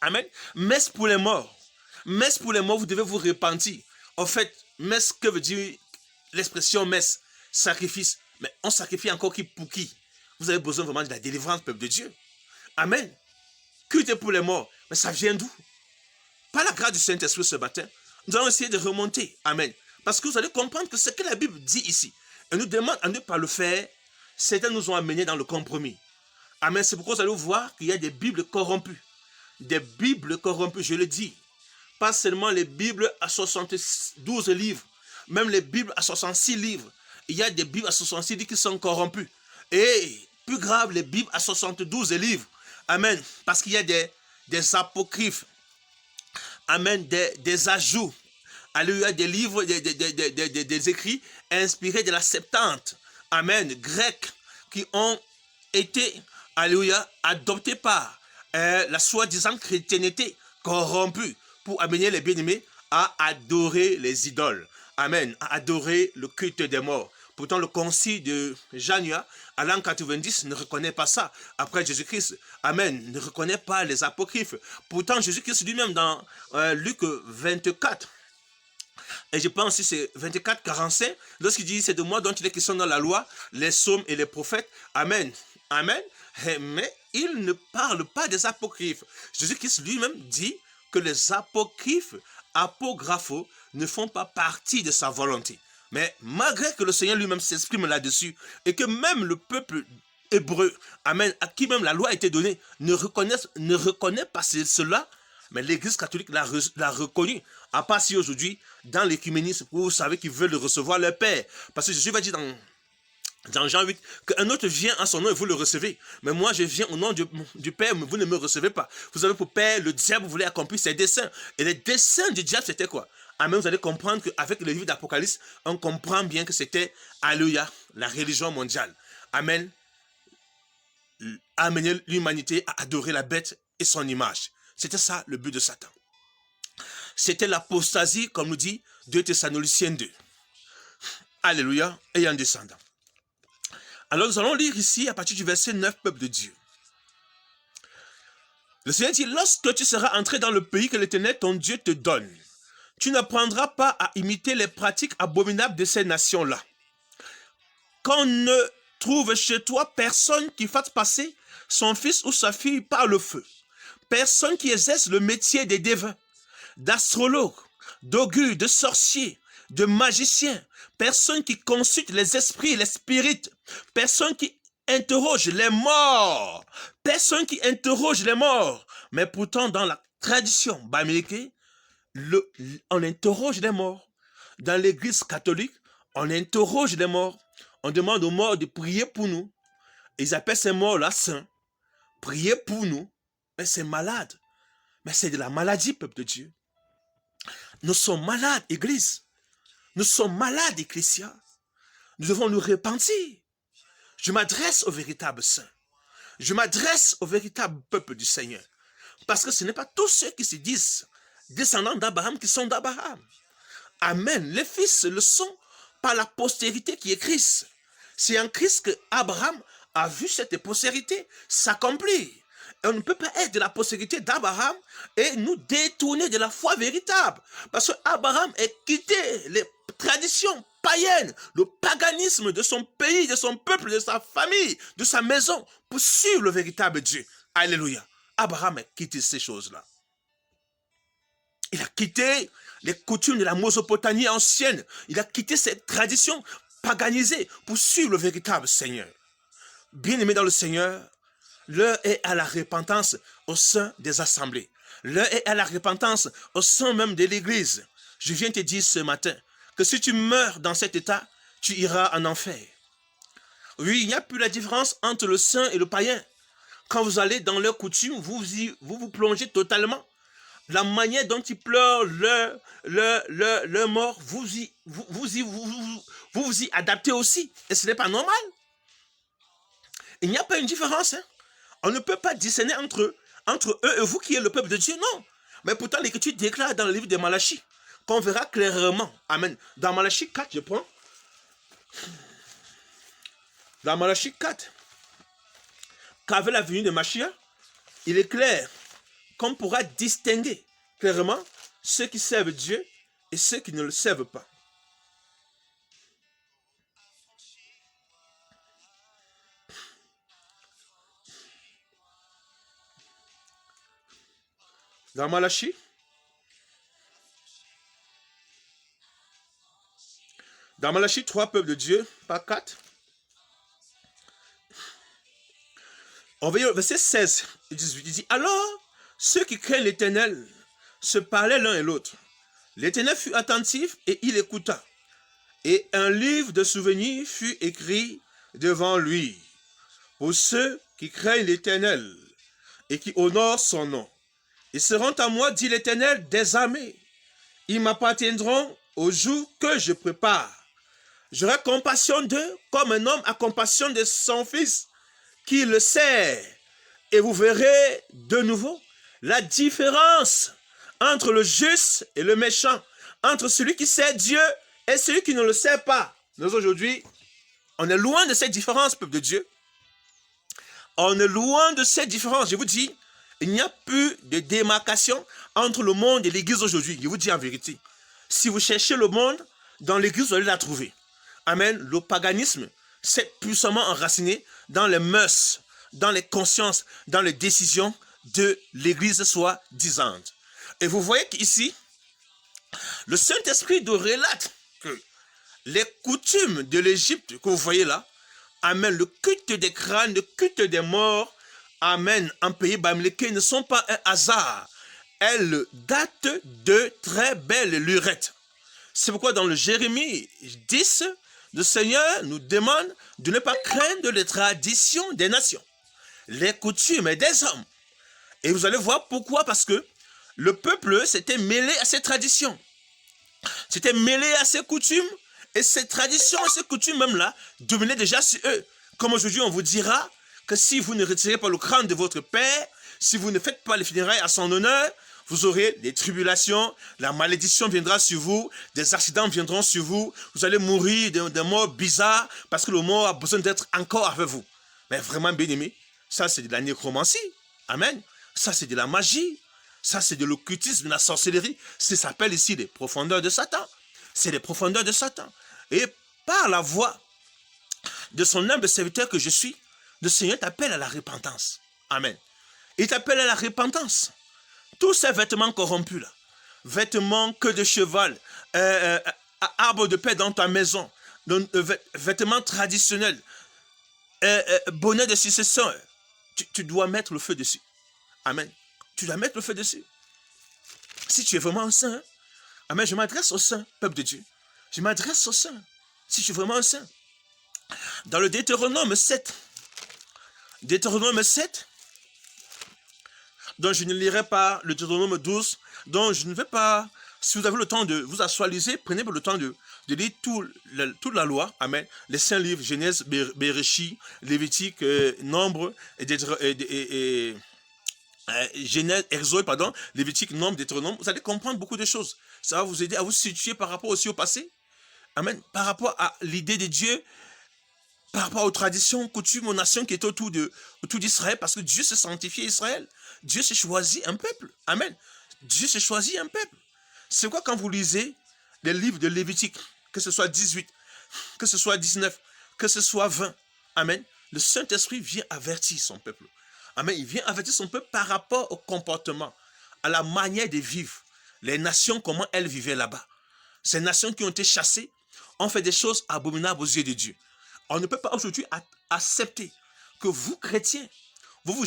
Amen. Messe pour les morts. Messe pour les morts, vous devez vous repentir. En fait, messe, que veut dire l'expression messe? Sacrifice. Mais on sacrifie encore qui pour qui? Vous avez besoin vraiment de la délivrance, peuple de Dieu. Amen. Culte pour les morts. Mais ça vient d'où? Par la grâce du Saint-Esprit ce matin, nous allons essayer de remonter. Amen. Parce que vous allez comprendre que ce que la Bible dit ici, elle nous demande à ne pas le faire, certains nous ont amenés dans le compromis. Amen. C'est pourquoi vous allez voir qu'il y a des Bibles corrompues. Des Bibles corrompues, je le dis. Pas seulement les Bibles à 72 livres, même les Bibles à 66 livres. Il y a des Bibles à 66 livres qui sont corrompues. Et plus grave, les Bibles à 72 livres. Amen. Parce qu'il y a des apocryphes. Amen. Des ajouts. Alléluia. Des livres, des écrits inspirés de la Septante. Amen. Grecs qui ont été, alléluia, adoptés par la soi-disant chrétienté corrompue pour amener les bien-aimés à adorer les idoles. Amen. À adorer le culte des morts. Pourtant, le concile de Jania, à l'an 90, ne reconnaît pas ça. Après Jésus-Christ, amen, ne reconnaît pas les apocryphes. Pourtant, Jésus-Christ lui-même, dans Luc 24, et je pense que c'est 24, 45, lorsqu'il dit, c'est de moi dont il est question dans la loi, les psaumes et les prophètes, amen, amen, mais il ne parle pas des apocryphes. Jésus-Christ lui-même dit que les apocryphes, apographos, ne font pas partie de sa volonté. Mais malgré que le Seigneur lui-même s'exprime là-dessus et que même le peuple hébreu, amen, à qui même la loi a été donnée, ne reconnaît pas cela, mais l'Église catholique l'a reconnu. À part si aujourd'hui, dans l'écuménisme, vous savez qu'ils veulent recevoir leur Père. Parce que Jésus va dire dans Jean 8, qu'un autre vient en son nom et vous le recevez. Mais moi, je viens au nom du Père, mais vous ne me recevez pas. Vous avez pour Père le diable, vous voulez accomplir ses desseins. Et les desseins du diable, c'était quoi? Amen, vous allez comprendre qu'avec le livre d'Apocalypse, on comprend bien que c'était, alléluia, la religion mondiale. Amen. Amener l'humanité à adorer la bête et son image. C'était ça le but de Satan. C'était l'apostasie, comme nous dit 2 Thessaloniciens 2. Alléluia, et en descendant. Alors nous allons lire ici à partir du verset 9, peuple de Dieu. Le Seigneur dit, lorsque tu seras entré dans le pays que l'Éternel ton Dieu te donne, tu n'apprendras pas à imiter les pratiques abominables de ces nations-là. Qu'on ne trouve chez toi personne qui fasse passer son fils ou sa fille par le feu. Personne qui exerce le métier des devins, d'astrologues, d'augures, de sorciers, de magiciens. Personne qui consulte les esprits et les spirites. Personne qui interroge les morts. Personne qui interroge les morts. Mais pourtant, dans la tradition bamileke, on interroge les morts. Dans l'église catholique, on interroge les morts. On demande aux morts de prier pour nous. Ils appellent ces morts-là saints. Prier pour nous. Mais c'est malade. Mais c'est de la maladie, peuple de Dieu. Nous sommes malades, église. Nous sommes malades, ecclésia. Nous devons nous repentir. Je m'adresse aux véritables saints. Je m'adresse au véritable peuple du Seigneur. Parce que ce n'est pas tous ceux qui se disent descendants d'Abraham qui sont d'Abraham. Amen. Les fils le sont par la postérité qui est Christ. C'est en Christ que Abraham a vu cette postérité s'accomplir. Et on ne peut pas être de la postérité d'Abraham et nous détourner de la foi véritable. Parce que Abraham a quitté les traditions païennes, le paganisme de son pays, de son peuple, de sa famille, de sa maison, pour suivre le véritable Dieu. Alléluia. Abraham a quitté ces choses-là. Il a quitté les coutumes de la Mésopotamie ancienne. Il a quitté cette tradition paganisée pour suivre le véritable Seigneur. Bien-aimés dans le Seigneur, l'heure est à la repentance au sein des assemblées. L'heure est à la repentance au sein même de l'Église. Je viens te dire ce matin que si tu meurs dans cet état, tu iras en enfer. Oui, il n'y a plus la différence entre le saint et le païen. Quand vous allez dans leurs coutumes, vous plongez totalement. La manière dont ils pleurent leur mort, vous vous y adaptez aussi. Et ce n'est pas normal. Il n'y a pas une différence. Hein? On ne peut pas discerner entre eux et vous qui êtes le peuple de Dieu. Non. Mais pourtant, l'Écriture déclare dans le livre de Malachie qu'on verra clairement. Amen. Dans Malachie 4, je prends. Dans Malachie 4, qu'avec la venue de Machia, il est clair qu'on pourra distinguer clairement ceux qui servent Dieu et ceux qui ne le servent pas. Dans Malachie, dans Malachie 3, peuple de Dieu, pas 4. On va lire verset 16 et 18. Il dit, alors, ceux qui craignent l'Éternel se parlaient l'un et l'autre. L'Éternel fut attentif et il écouta. Et un livre de souvenirs fut écrit devant lui. Pour ceux qui craignent l'Éternel et qui honorent son nom. Ils seront à moi, dit l'Éternel des armées. Ils m'appartiendront au jour que je prépare. J'aurai compassion d'eux comme un homme a compassion de son fils qui le sert. Et vous verrez de nouveau la différence entre le juste et le méchant, entre celui qui sert Dieu et celui qui ne le sert pas. Nous aujourd'hui, on est loin de cette différence, peuple de Dieu. On est loin de cette différence. Je vous dis, il n'y a plus de démarcation entre le monde et l'Église aujourd'hui. Je vous dis en vérité. Si vous cherchez le monde, dans l'Église, vous allez la trouver. Amen. Le paganisme s'est puissamment enraciné dans les mœurs, dans les consciences, dans les décisions de l'Église soi-disante. Et vous voyez qu'ici, le Saint-Esprit nous relate que les coutumes de l'Égypte que vous voyez là, amen, le culte des crânes, le culte des morts, amen, en pays bamileke ne sont pas un hasard. Elles datent de très belles lurettes. C'est pourquoi dans le Jérémie 10, le Seigneur nous demande de ne pas craindre les traditions des nations, les coutumes des hommes. Et vous allez voir pourquoi, parce que le peuple s'était mêlé à ces traditions, s'était mêlé à ces coutumes, et ces traditions, ces coutumes même-là, dominaient déjà sur eux. Comme aujourd'hui, on vous dira que si vous ne retirez pas le crâne de votre père, si vous ne faites pas les funérailles à son honneur, vous aurez des tribulations, la malédiction viendra sur vous, des accidents viendront sur vous, vous allez mourir de morts bizarres parce que le mort a besoin d'être encore avec vous. Mais vraiment, bien aimé, ça c'est de la nécromancie. Amen. Ça c'est de la magie. Ça c'est de l'occultisme, de la sorcellerie. Ça s'appelle ici les profondeurs de Satan. C'est les profondeurs de Satan. Et par la voix de son humble serviteur que je suis, le Seigneur t'appelle à la repentance. Amen. Il t'appelle à la repentance. Tous ces vêtements corrompus là, vêtements que de cheval, arbre de paix dans ta maison, vêtements traditionnels, bonnet de succession, tu dois mettre le feu dessus. Amen. Tu dois mettre le feu dessus. Si tu es vraiment un saint, amen, je m'adresse au saint, peuple de Dieu. Je m'adresse au saint, si tu es vraiment un saint. Dans le Deutéronome 7, dont je ne lirai pas le Deutéronome 12, dont je ne vais pas, si vous avez le temps de vous asseoir, lisez, prenez le temps de lire toute la loi, amen, les 5 livres, Genèse, Bereshit, Lévitique, Nombre, Genèse, Exode, pardon, Lévitique, Nombre, Deutéronome, vous allez comprendre beaucoup de choses. Ça va vous aider à vous situer par rapport aussi au passé, amen, par rapport à l'idée de Dieu, par rapport aux traditions, aux coutumes, aux nations qui étaient autour d'Israël, parce que Dieu s'est sanctifié Israël. Dieu s'est choisi un peuple. Amen. Dieu s'est choisi un peuple. C'est quoi quand vous lisez les livres de Lévitique, que ce soit 18, que ce soit 19, que ce soit 20. Amen. Le Saint-Esprit vient avertir son peuple. Amen. Il vient avertir son peuple par rapport au comportement, à la manière de vivre, les nations, comment elles vivaient là-bas. Ces nations qui ont été chassées ont fait des choses abominables aux yeux de Dieu. On ne peut pas aujourd'hui accepter que vous, chrétiens, vous vous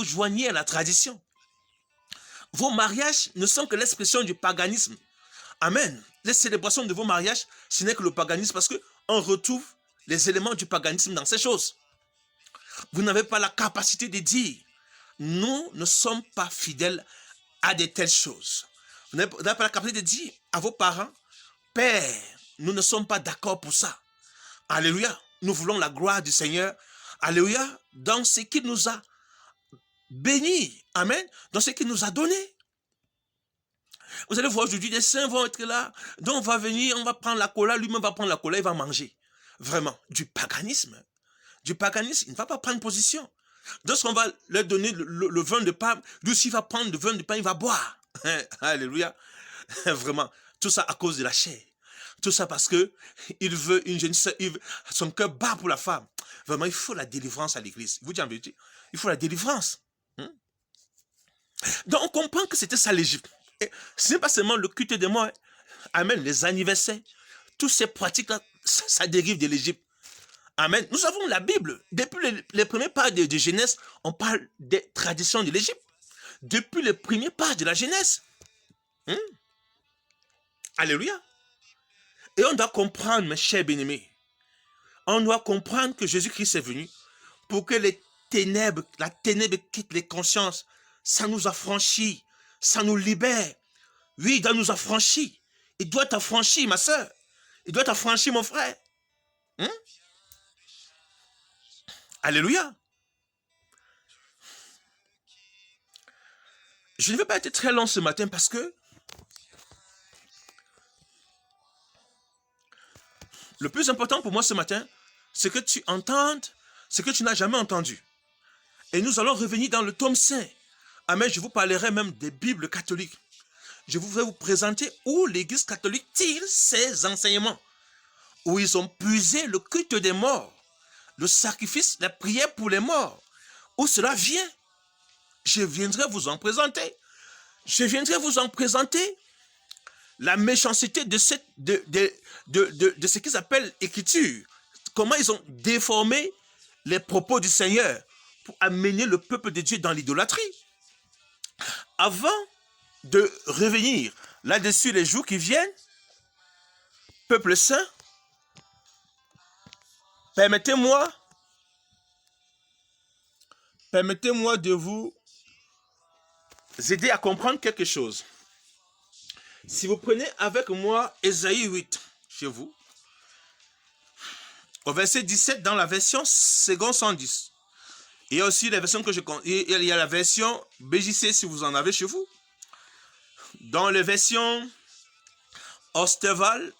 joignez à la tradition. Vos mariages ne sont que l'expression du paganisme. Amen. Les célébrations de vos mariages, ce n'est que le paganisme parce qu'on retrouve les éléments du paganisme dans ces choses. Vous n'avez pas la capacité de dire, nous ne sommes pas fidèles à de telles choses. Vous n'avez pas la capacité de dire à vos parents, Père, nous ne sommes pas d'accord pour ça. Alléluia. Nous voulons la gloire du Seigneur. Alléluia. Dans ce qu'il nous a bénis. Amen. Dans ce qu'il nous a donné. Vous allez voir aujourd'hui, des saints vont être là. Donc on va venir, on va prendre la cola. Lui-même va prendre la cola, il va manger. Vraiment. Du paganisme. Du paganisme. Il ne va pas prendre position. Lorsqu'on va leur donner le vin de pain, lui aussi va prendre le vin de pain, il va boire. Alléluia. Vraiment. Tout ça à cause de la chair. Tout ça parce que il veut une jeune sœur, son cœur bat pour la femme. Vraiment, il faut la délivrance à l'église. Vous dites en vérité, il faut la délivrance. Donc on comprend que c'était ça l'Égypte. Ce n'est pas seulement le culte des morts. Amen. Les anniversaires. Toutes ces pratiques-là, ça dérive de l'Égypte. Amen. Nous avons la Bible. Depuis les premières pages de Genèse, on parle des traditions de l'Égypte. Depuis les premières pages de la Genèse. Alléluia. Et on doit comprendre, mes chers bien-aimés, on doit comprendre que Jésus-Christ est venu pour que la ténèbre quitte les consciences. Ça nous affranchit, ça nous libère. Oui, il doit nous affranchir. Il doit t'affranchir, ma soeur. Il doit t'affranchir, mon frère. Alléluia. Je ne vais pas être très long ce matin parce que le plus important pour moi ce matin, c'est que tu entendes ce que tu n'as jamais entendu. Et nous allons revenir dans le tome 5. Amen, je vous parlerai même des Bibles catholiques. Je vais vous présenter où l'Église catholique tire ses enseignements. Où ils ont puisé le culte des morts, le sacrifice, la prière pour les morts. Où cela vient. Je viendrai vous en présenter. Je viendrai vous en présenter la méchanceté de ce qu'ils appellent écriture. Comment ils ont déformé les propos du Seigneur pour amener le peuple de Dieu dans l'idolâtrie. Avant de revenir là-dessus les jours qui viennent, peuple saint, permettez-moi de vous aider à comprendre quelque chose. Si vous prenez avec moi Ésaïe 8 chez vous, au verset 17 dans la version second 110. Il y a aussi la version il y a la version BJC si vous en avez chez vous. Dans la version Osterval,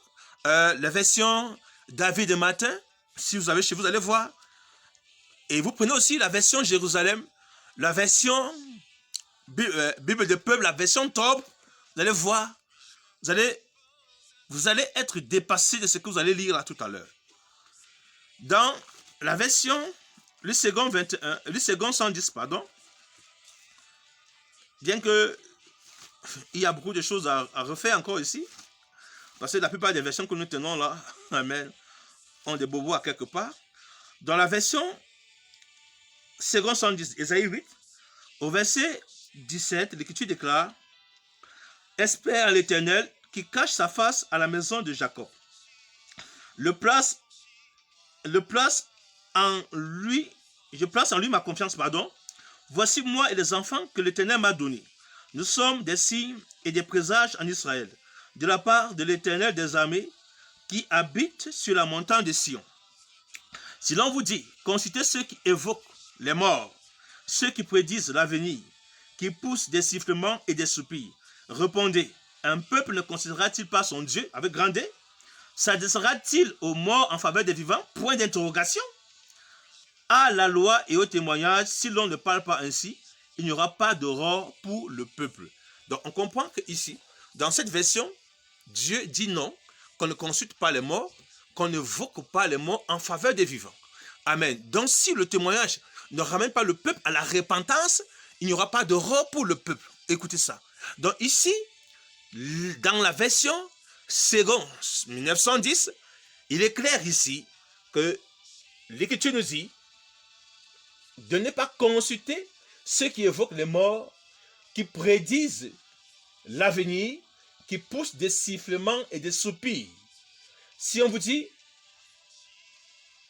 la version David et Martin, si vous avez chez vous, vous allez voir. Et vous prenez aussi la version Jérusalem, la version Bible de peuple, la version Tob, vous allez voir. Vous allez être dépassé de ce que vous allez lire là tout à l'heure. Dans la version, le second 110, pardon, bien que il y a beaucoup de choses à refaire encore ici, parce que la plupart des versions que nous tenons là, amen, ont des bobos à quelque part. Dans la version second 110, Ésaïe 8, au verset 17, l'Écriture déclare: espère à l'Éternel qui cache sa face à la maison de Jacob. Je place en lui ma confiance, pardon. Voici moi et les enfants que l'Éternel m'a donnés. Nous sommes des signes et des présages en Israël, de la part de l'Éternel des armées, qui habite sur la montagne de Sion. Si l'on vous dit, consultez ceux qui évoquent les morts, ceux qui prédisent l'avenir, qui poussent des sifflements et des soupirs, répondez, un peuple ne considérera-t-il pas son Dieu avec grandeur? S'adressera-t-il aux morts en faveur des vivants? Point d'interrogation. À la loi et au témoignage, si l'on ne parle pas ainsi, il n'y aura pas d'aurore pour le peuple. Donc on comprend que ici, dans cette version, Dieu dit non, qu'on ne consulte pas les morts, qu'on n'évoque pas les morts en faveur des vivants. Amen. Donc si le témoignage ne ramène pas le peuple à la repentance, il n'y aura pas d'aurore pour le peuple. Écoutez ça. Donc ici, dans la version seconde 1910, il est clair ici que l'Écriture nous dit de ne pas consulter ceux qui évoquent les morts, qui prédisent l'avenir, qui poussent des sifflements et des soupirs. Si on vous dit,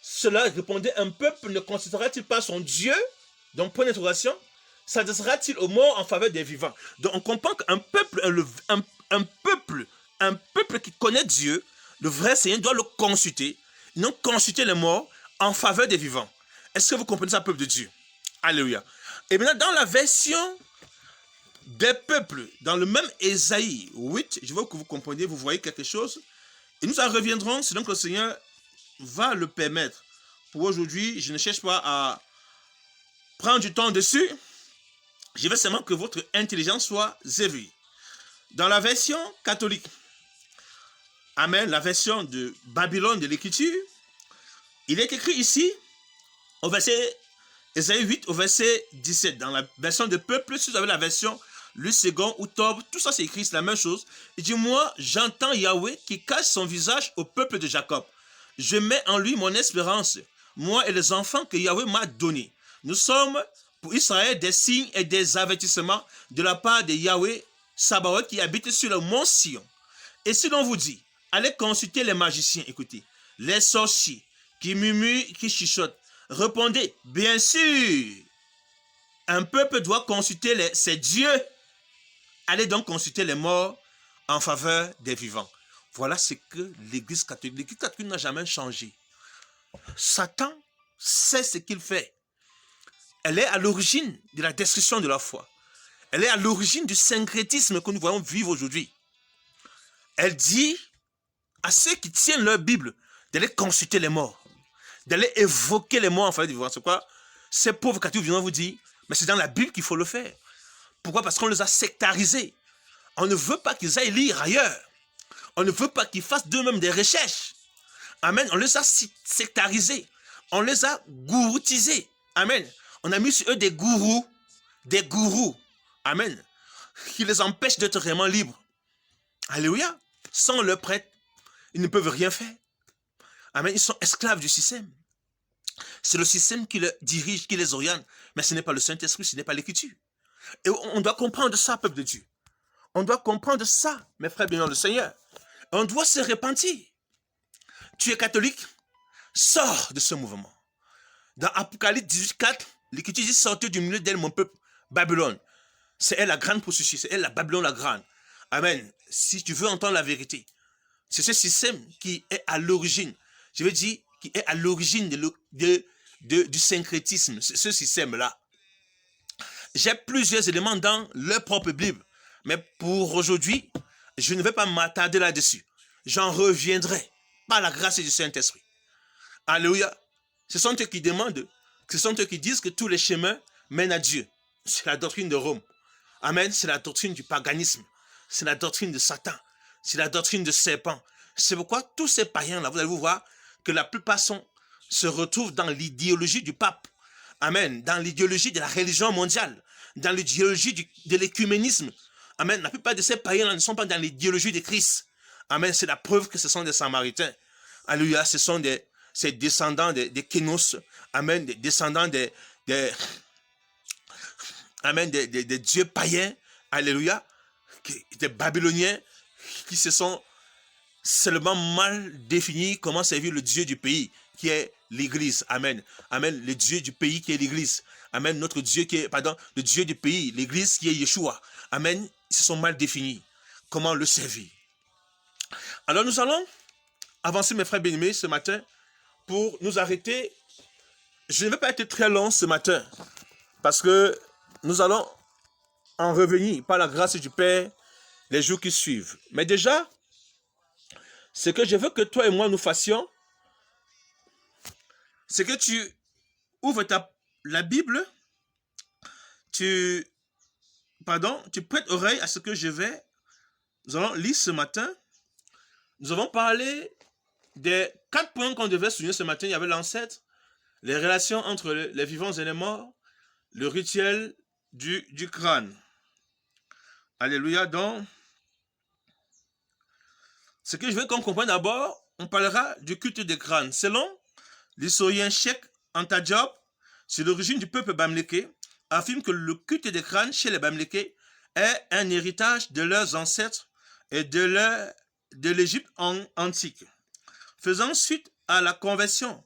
cela répondait, un peuple ne considérera-t-il pas son Dieu? Donc, point d'interrogation, s'adressera-t-il aux morts en faveur des vivants? Donc, on comprend qu'un peuple, un peuple qui connaît Dieu, le vrai Seigneur doit le consulter, non consulter les morts en faveur des vivants. Est-ce que vous comprenez ça, peuple de Dieu? Alléluia. Et maintenant, dans la version des peuples, dans le même Ésaïe 8, je veux que vous compreniez, vous voyez quelque chose. Et nous en reviendrons, c'est donc le Seigneur va le permettre. Pour aujourd'hui, je ne cherche pas à prendre du temps dessus. Je veux seulement que votre intelligence soit éveillée. Dans la version catholique, amen, la version de Babylone de l'Écriture, il est écrit ici, au verset Ésaïe 8, au verset 17, dans la version de peuple, si vous avez la version le second ou Tob, tout ça c'est écrit, c'est la même chose. Il dit, moi, j'entends Yahweh qui cache son visage au peuple de Jacob. Je mets en lui mon espérance, moi et les enfants que Yahweh m'a donnés. Nous sommes pour Israël des signes et des avertissements de la part de Yahweh Sabaoth qui habite sur le mont Sion. Et si l'on vous dit, allez consulter les magiciens, écoutez, les sorciers qui murmurent, qui chuchotent, répondez, bien sûr, un peuple doit consulter ses dieux. Allez donc consulter les morts en faveur des vivants. Voilà ce que l'Église catholique n'a jamais changé. Satan sait ce qu'il fait. Elle est à l'origine de la destruction de la foi. Elle est à l'origine du syncrétisme que nous voyons vivre aujourd'hui. Elle dit à ceux qui tiennent leur Bible d'aller consulter les morts, d'aller évoquer les morts en faveur des vivants. C'est quoi? Ces pauvres catholiques viennent vous dire, mais c'est dans la Bible qu'il faut le faire. Pourquoi? Parce qu'on les a sectarisés. On ne veut pas qu'ils aillent lire ailleurs. On ne veut pas qu'ils fassent d'eux-mêmes des recherches. Amen. On les a sectarisés. On les a gouroutisés. Amen. On a mis sur eux des gourous. Des gourous. Amen. Qui les empêchent d'être vraiment libres. Alléluia. Sans leur prêtre, ils ne peuvent rien faire. Amen. Ils sont esclaves du système. C'est le système qui les dirige, qui les oriente. Mais ce n'est pas le Saint-Esprit, ce n'est pas l'Écriture. Et on doit comprendre ça, peuple de Dieu. On doit comprendre ça, mes frères bien dans le Seigneur. On doit se repentir. Tu es catholique, sors de ce mouvement. Dans Apocalypse 18, 4, l'Écriture dit, sortez du milieu d'elle, mon peuple, Babylone. C'est elle la grande prostituée, c'est elle la Babylone la grande. Amen. Si tu veux entendre la vérité, c'est ce système qui est à l'origine, je veux dire, qui est à l'origine du syncrétisme, ce système-là. J'ai plusieurs éléments dans leur propre Bible. Mais pour aujourd'hui, je ne vais pas m'attarder là-dessus. J'en reviendrai par la grâce du Saint-Esprit. Alléluia. Ce sont eux qui demandent, ce sont eux qui disent que tous les chemins mènent à Dieu. C'est la doctrine de Rome. Amen. C'est la doctrine du paganisme. C'est la doctrine de Satan. C'est la doctrine de serpent. C'est pourquoi tous ces païens-là, vous allez voir que la plupart se retrouvent dans l'idéologie du pape. Amen. Dans l'idéologie de la religion mondiale. Dans l'idéologie de l'écuménisme. Amen. La plupart de ces païens ne sont pas dans l'idéologie de Christ. Amen. C'est la preuve que ce sont des Samaritains. Alléluia. Ce sont ces descendants des Kénos. Amen. Des descendants Amen. Des dieux païens. Alléluia. Des Babyloniens qui se sont seulement mal définis comment servir le Dieu du pays qui est l'Église. Amen. Amen. Le Dieu du pays qui est l'Église. Amen. Notre Dieu qui est, le Dieu du pays, l'Église qui est Yeshua. Amen. Ils se sont mal définis. Comment le servir? Alors nous allons avancer, mes frères bien-aimés, ce matin pour nous arrêter. Je ne vais pas être très long ce matin parce que nous allons en revenir par la grâce du Père les jours qui suivent. Mais déjà, ce que je veux que toi et moi nous fassions, c'est que tu ouvres la Bible, tu prêtes oreille à ce que nous allons lire ce matin. Nous avons parlé des 4 points qu'on devait souligner ce matin. Il y avait l'ancêtre, les relations entre les vivants et les morts, le rituel du crâne. Alléluia. Donc, Ce que je veux qu'on comprenne d'abord, on parlera du culte des crânes. Selon l'historien Cheikh Anta Diop, c'est l'origine du peuple bamileke, affirme que le culte des crânes chez les Bamileke est un héritage de leurs ancêtres et de l'Égypte antique. Faisant suite à la conversion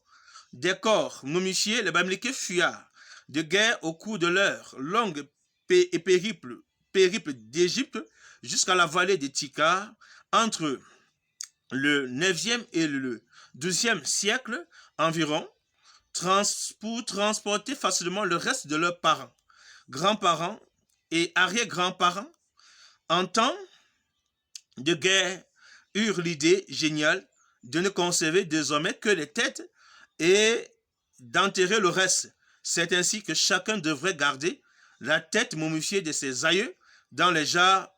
des corps momifiés, les Bamileke fuirent de guerre au cours de leur longue périple d'Égypte jusqu'à la vallée de Tikar entre le 9e et le 12e siècle environ pour transporter facilement le reste de leurs parents, grands-parents et arrière-grands-parents. En temps de guerre, eurent l'idée géniale de ne conserver désormais que les têtes et d'enterrer le reste. C'est ainsi que chacun devrait garder la tête momifiée de ses aïeux dans les jarres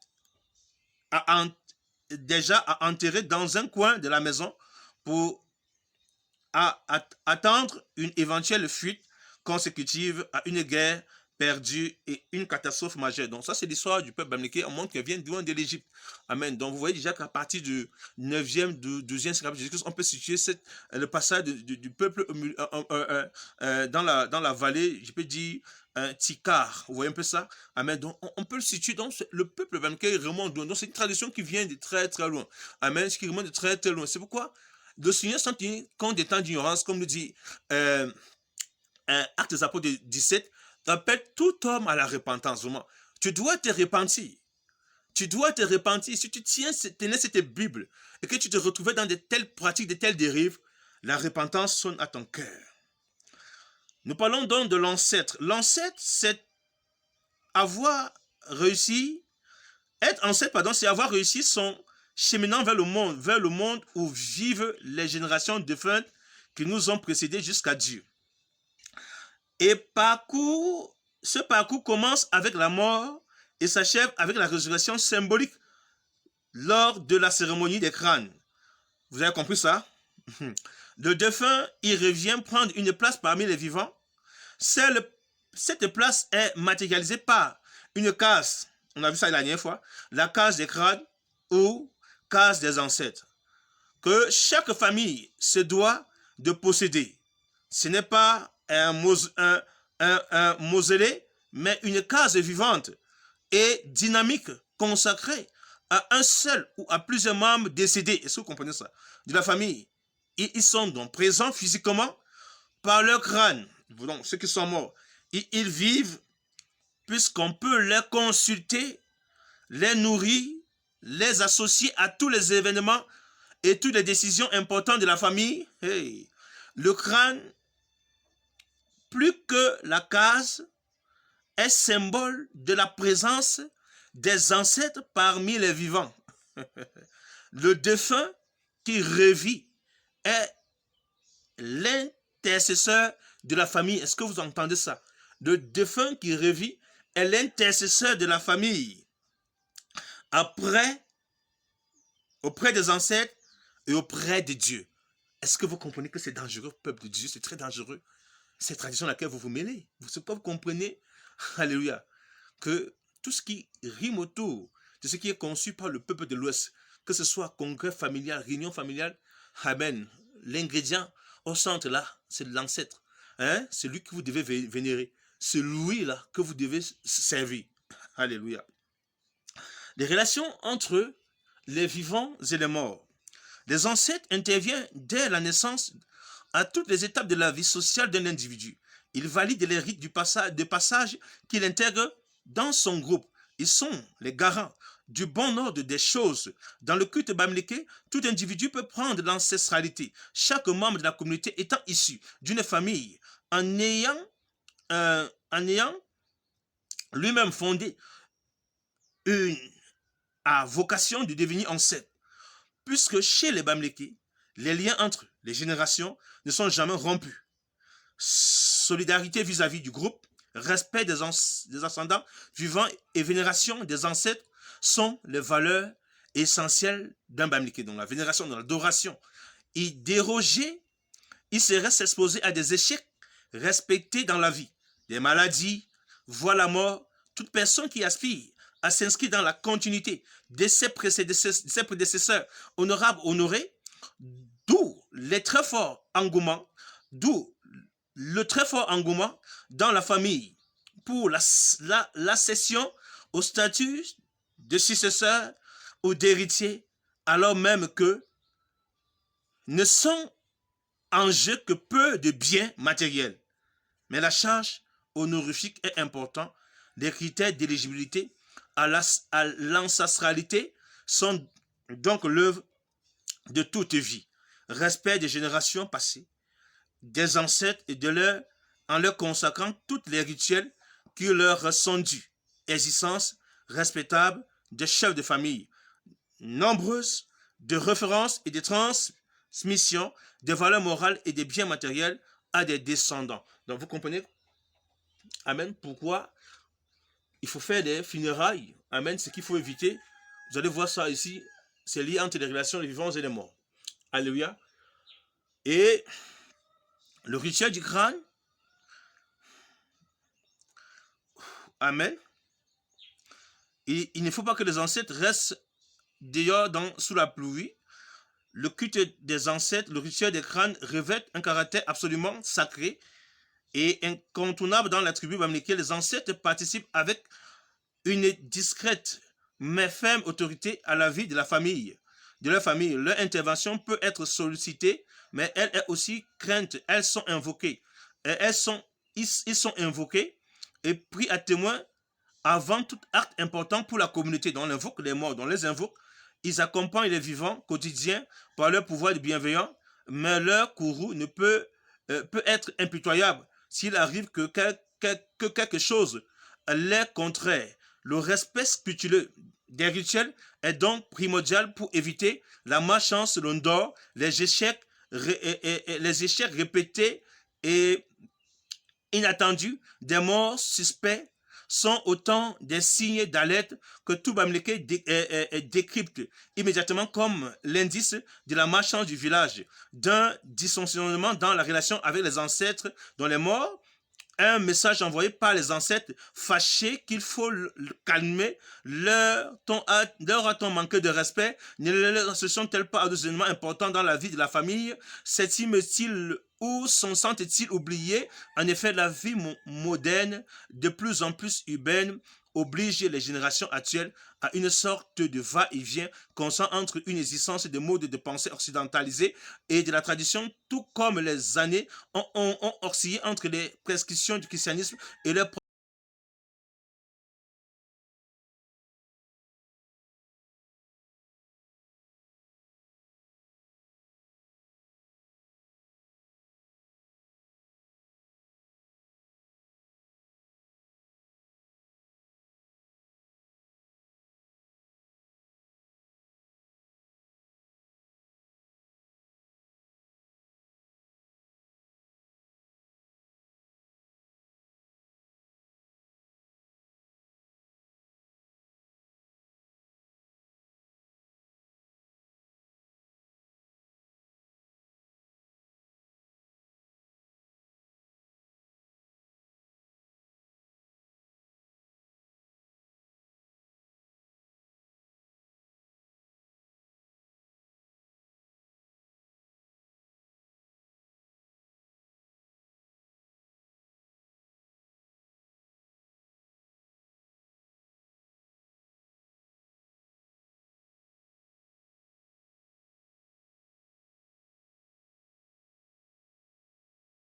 déjà à enterrer dans un coin de la maison pour attendre une éventuelle fuite consécutive à une guerre perdue et une catastrophe majeure. Donc ça, c'est l'histoire du peuple bamileke. On montre qu'elle vient loin de l'Égypte. Amen. Donc vous voyez déjà qu'à partir du 9e, du 12e siècle, on peut situer le passage du peuple dans la vallée, je peux dire, Tikar. Vous voyez un peu ça? Amen. Donc on peut le situer. Donc le peuple bamileke remonte loin. Donc c'est une tradition qui vient de très très loin. Amen. Ce qui remonte de très très loin. C'est pourquoi le Seigneur s'en tient compte des temps d'ignorance, comme nous dit Actes des Apôtres 17, appelle tout homme à la repentance. Vraiment. Tu dois te repentir. Tu dois te repentir. Si tu tenais cette Bible et que tu te retrouvais dans de telles pratiques, de telles dérives, la repentance sonne à ton cœur. Nous parlons donc de l'ancêtre. L'ancêtre, c'est avoir réussi, être ancêtre, pardon, c'est avoir réussi son cheminant vers le monde où vivent les générations défuntes qui nous ont précédés jusqu'à Dieu. Et ce parcours commence avec la mort et s'achève avec la résurrection symbolique lors de la cérémonie des crânes. Vous avez compris ça? Le défunt, il revient prendre une place parmi les vivants. Cette place est matérialisée par une case, on a vu ça la dernière fois, la case des crânes ou case des ancêtres, que chaque famille se doit de posséder. Ce n'est pas un mausolée, mais une case vivante et dynamique consacrée à un seul ou à plusieurs membres décédés. Est-ce que vous comprenez ça? De la famille. Et ils sont donc présents physiquement par leur crâne. Donc, ceux qui sont morts. Et ils vivent puisqu'on peut les consulter, les nourrir, les associer à tous les événements et toutes les décisions importantes de la famille. Hey. Le crâne, plus que la case, est symbole de la présence des ancêtres parmi les vivants. Le défunt qui revit est l'intercesseur de la famille. Est-ce que vous entendez ça? Le défunt qui revit est l'intercesseur de la famille. Auprès des ancêtres et auprès de Dieu. Est-ce que vous comprenez que c'est dangereux, peuple de Dieu? C'est très dangereux. Cette tradition à laquelle vous vous mêlez. C'est pas vous comprenez, alléluia, que tout ce qui rime autour de ce qui est conçu par le peuple de l'Ouest, que ce soit congrès familial, réunion familiale, amen, l'ingrédient au centre là, c'est l'ancêtre. Hein? C'est lui que vous devez vénérer. C'est lui là que vous devez servir. Alléluia. Les relations entre les vivants et les morts. Les ancêtres interviennent dès la naissance à toutes les étapes de la vie sociale d'un individu. Ils valident les rites de passage qu'il intègre dans son groupe. Ils sont les garants du bon ordre des choses. Dans le culte bamileke, tout individu peut prendre l'ancestralité, chaque membre de la communauté étant issu d'une famille, en ayant lui-même fondé à vocation de devenir ancêtre. Puisque chez les Bamileke, les liens entre les générations ne sont jamais rompus. Solidarité vis-à-vis du groupe, respect des ascendants vivants et vénération des ancêtres sont les valeurs essentielles d'un Bamileke. Donc la vénération, dans l'adoration. Y déroger, il serait s'exposer à des échecs respectés dans la vie. Des maladies, voire la mort. Toute personne qui aspire à s'inscrire dans la continuité de ses prédécesseurs honorables, honorés, d'où le très fort engouement dans la famille pour l'accession au statut de successeur ou d'héritier, alors même que ne sont en jeu que peu de biens matériels. Mais la charge honorifique est importante. Les critères d'éligibilité à l'ancestralité sont donc l'œuvre de toute vie. Respect des générations passées, des ancêtres et en leur consacrant tous les rituels qui leur sont dus. Existence respectable des chefs de famille, nombreuses de références et de transmissions des valeurs morales et des biens matériels à des descendants. Donc vous comprenez, amen, pourquoi il faut faire des funérailles, amen, ce qu'il faut éviter. Vous allez voir ça ici, c'est lié entre les relations des vivants et des morts. Alléluia. Et le rituel du crâne, amen, il ne faut pas que les ancêtres restent dehors sous la pluie. Le culte des ancêtres, le rituel des crânes revêt un caractère absolument sacré et incontournable dans la tribu dans laquelle les ancêtres participent avec une discrète mais ferme autorité à la vie de leur famille. Leur intervention peut être sollicitée, mais elle est aussi crainte. Elles sont invoquées. Ils sont invoqués et pris à témoin avant tout acte important pour la communauté. Donc on invoque les morts, on les invoque. Ils accompagnent les vivants quotidiens par leur pouvoir de bienveillant, mais leur courroux ne peut être impitoyable s'il arrive que quelque chose les contraire. Le respect scrupuleux des rituels est donc primordial pour éviter la malchance selon d'or, les échecs répétés et inattendus, des morts suspects sont autant des signes d'alerte que tout Bamileke décrypte immédiatement comme l'indice de la malchance du village, d'un dysfonctionnement dans la relation avec les ancêtres dont les morts, un message envoyé par les ancêtres fâchés qu'il faut calmer leur ton manque de respect ne leur sont-elles pas des éléments importants dans la vie de la famille? S'estime-t-il ou s'en sentent-ils oubliés? En effet, la vie moderne, de plus en plus urbaine, oblige les générations actuelles à une sorte de va-et-vient constant entre une existence de modes de pensée occidentalisés et de la tradition, tout comme les années ont oscillé entre les prescriptions du christianisme et leur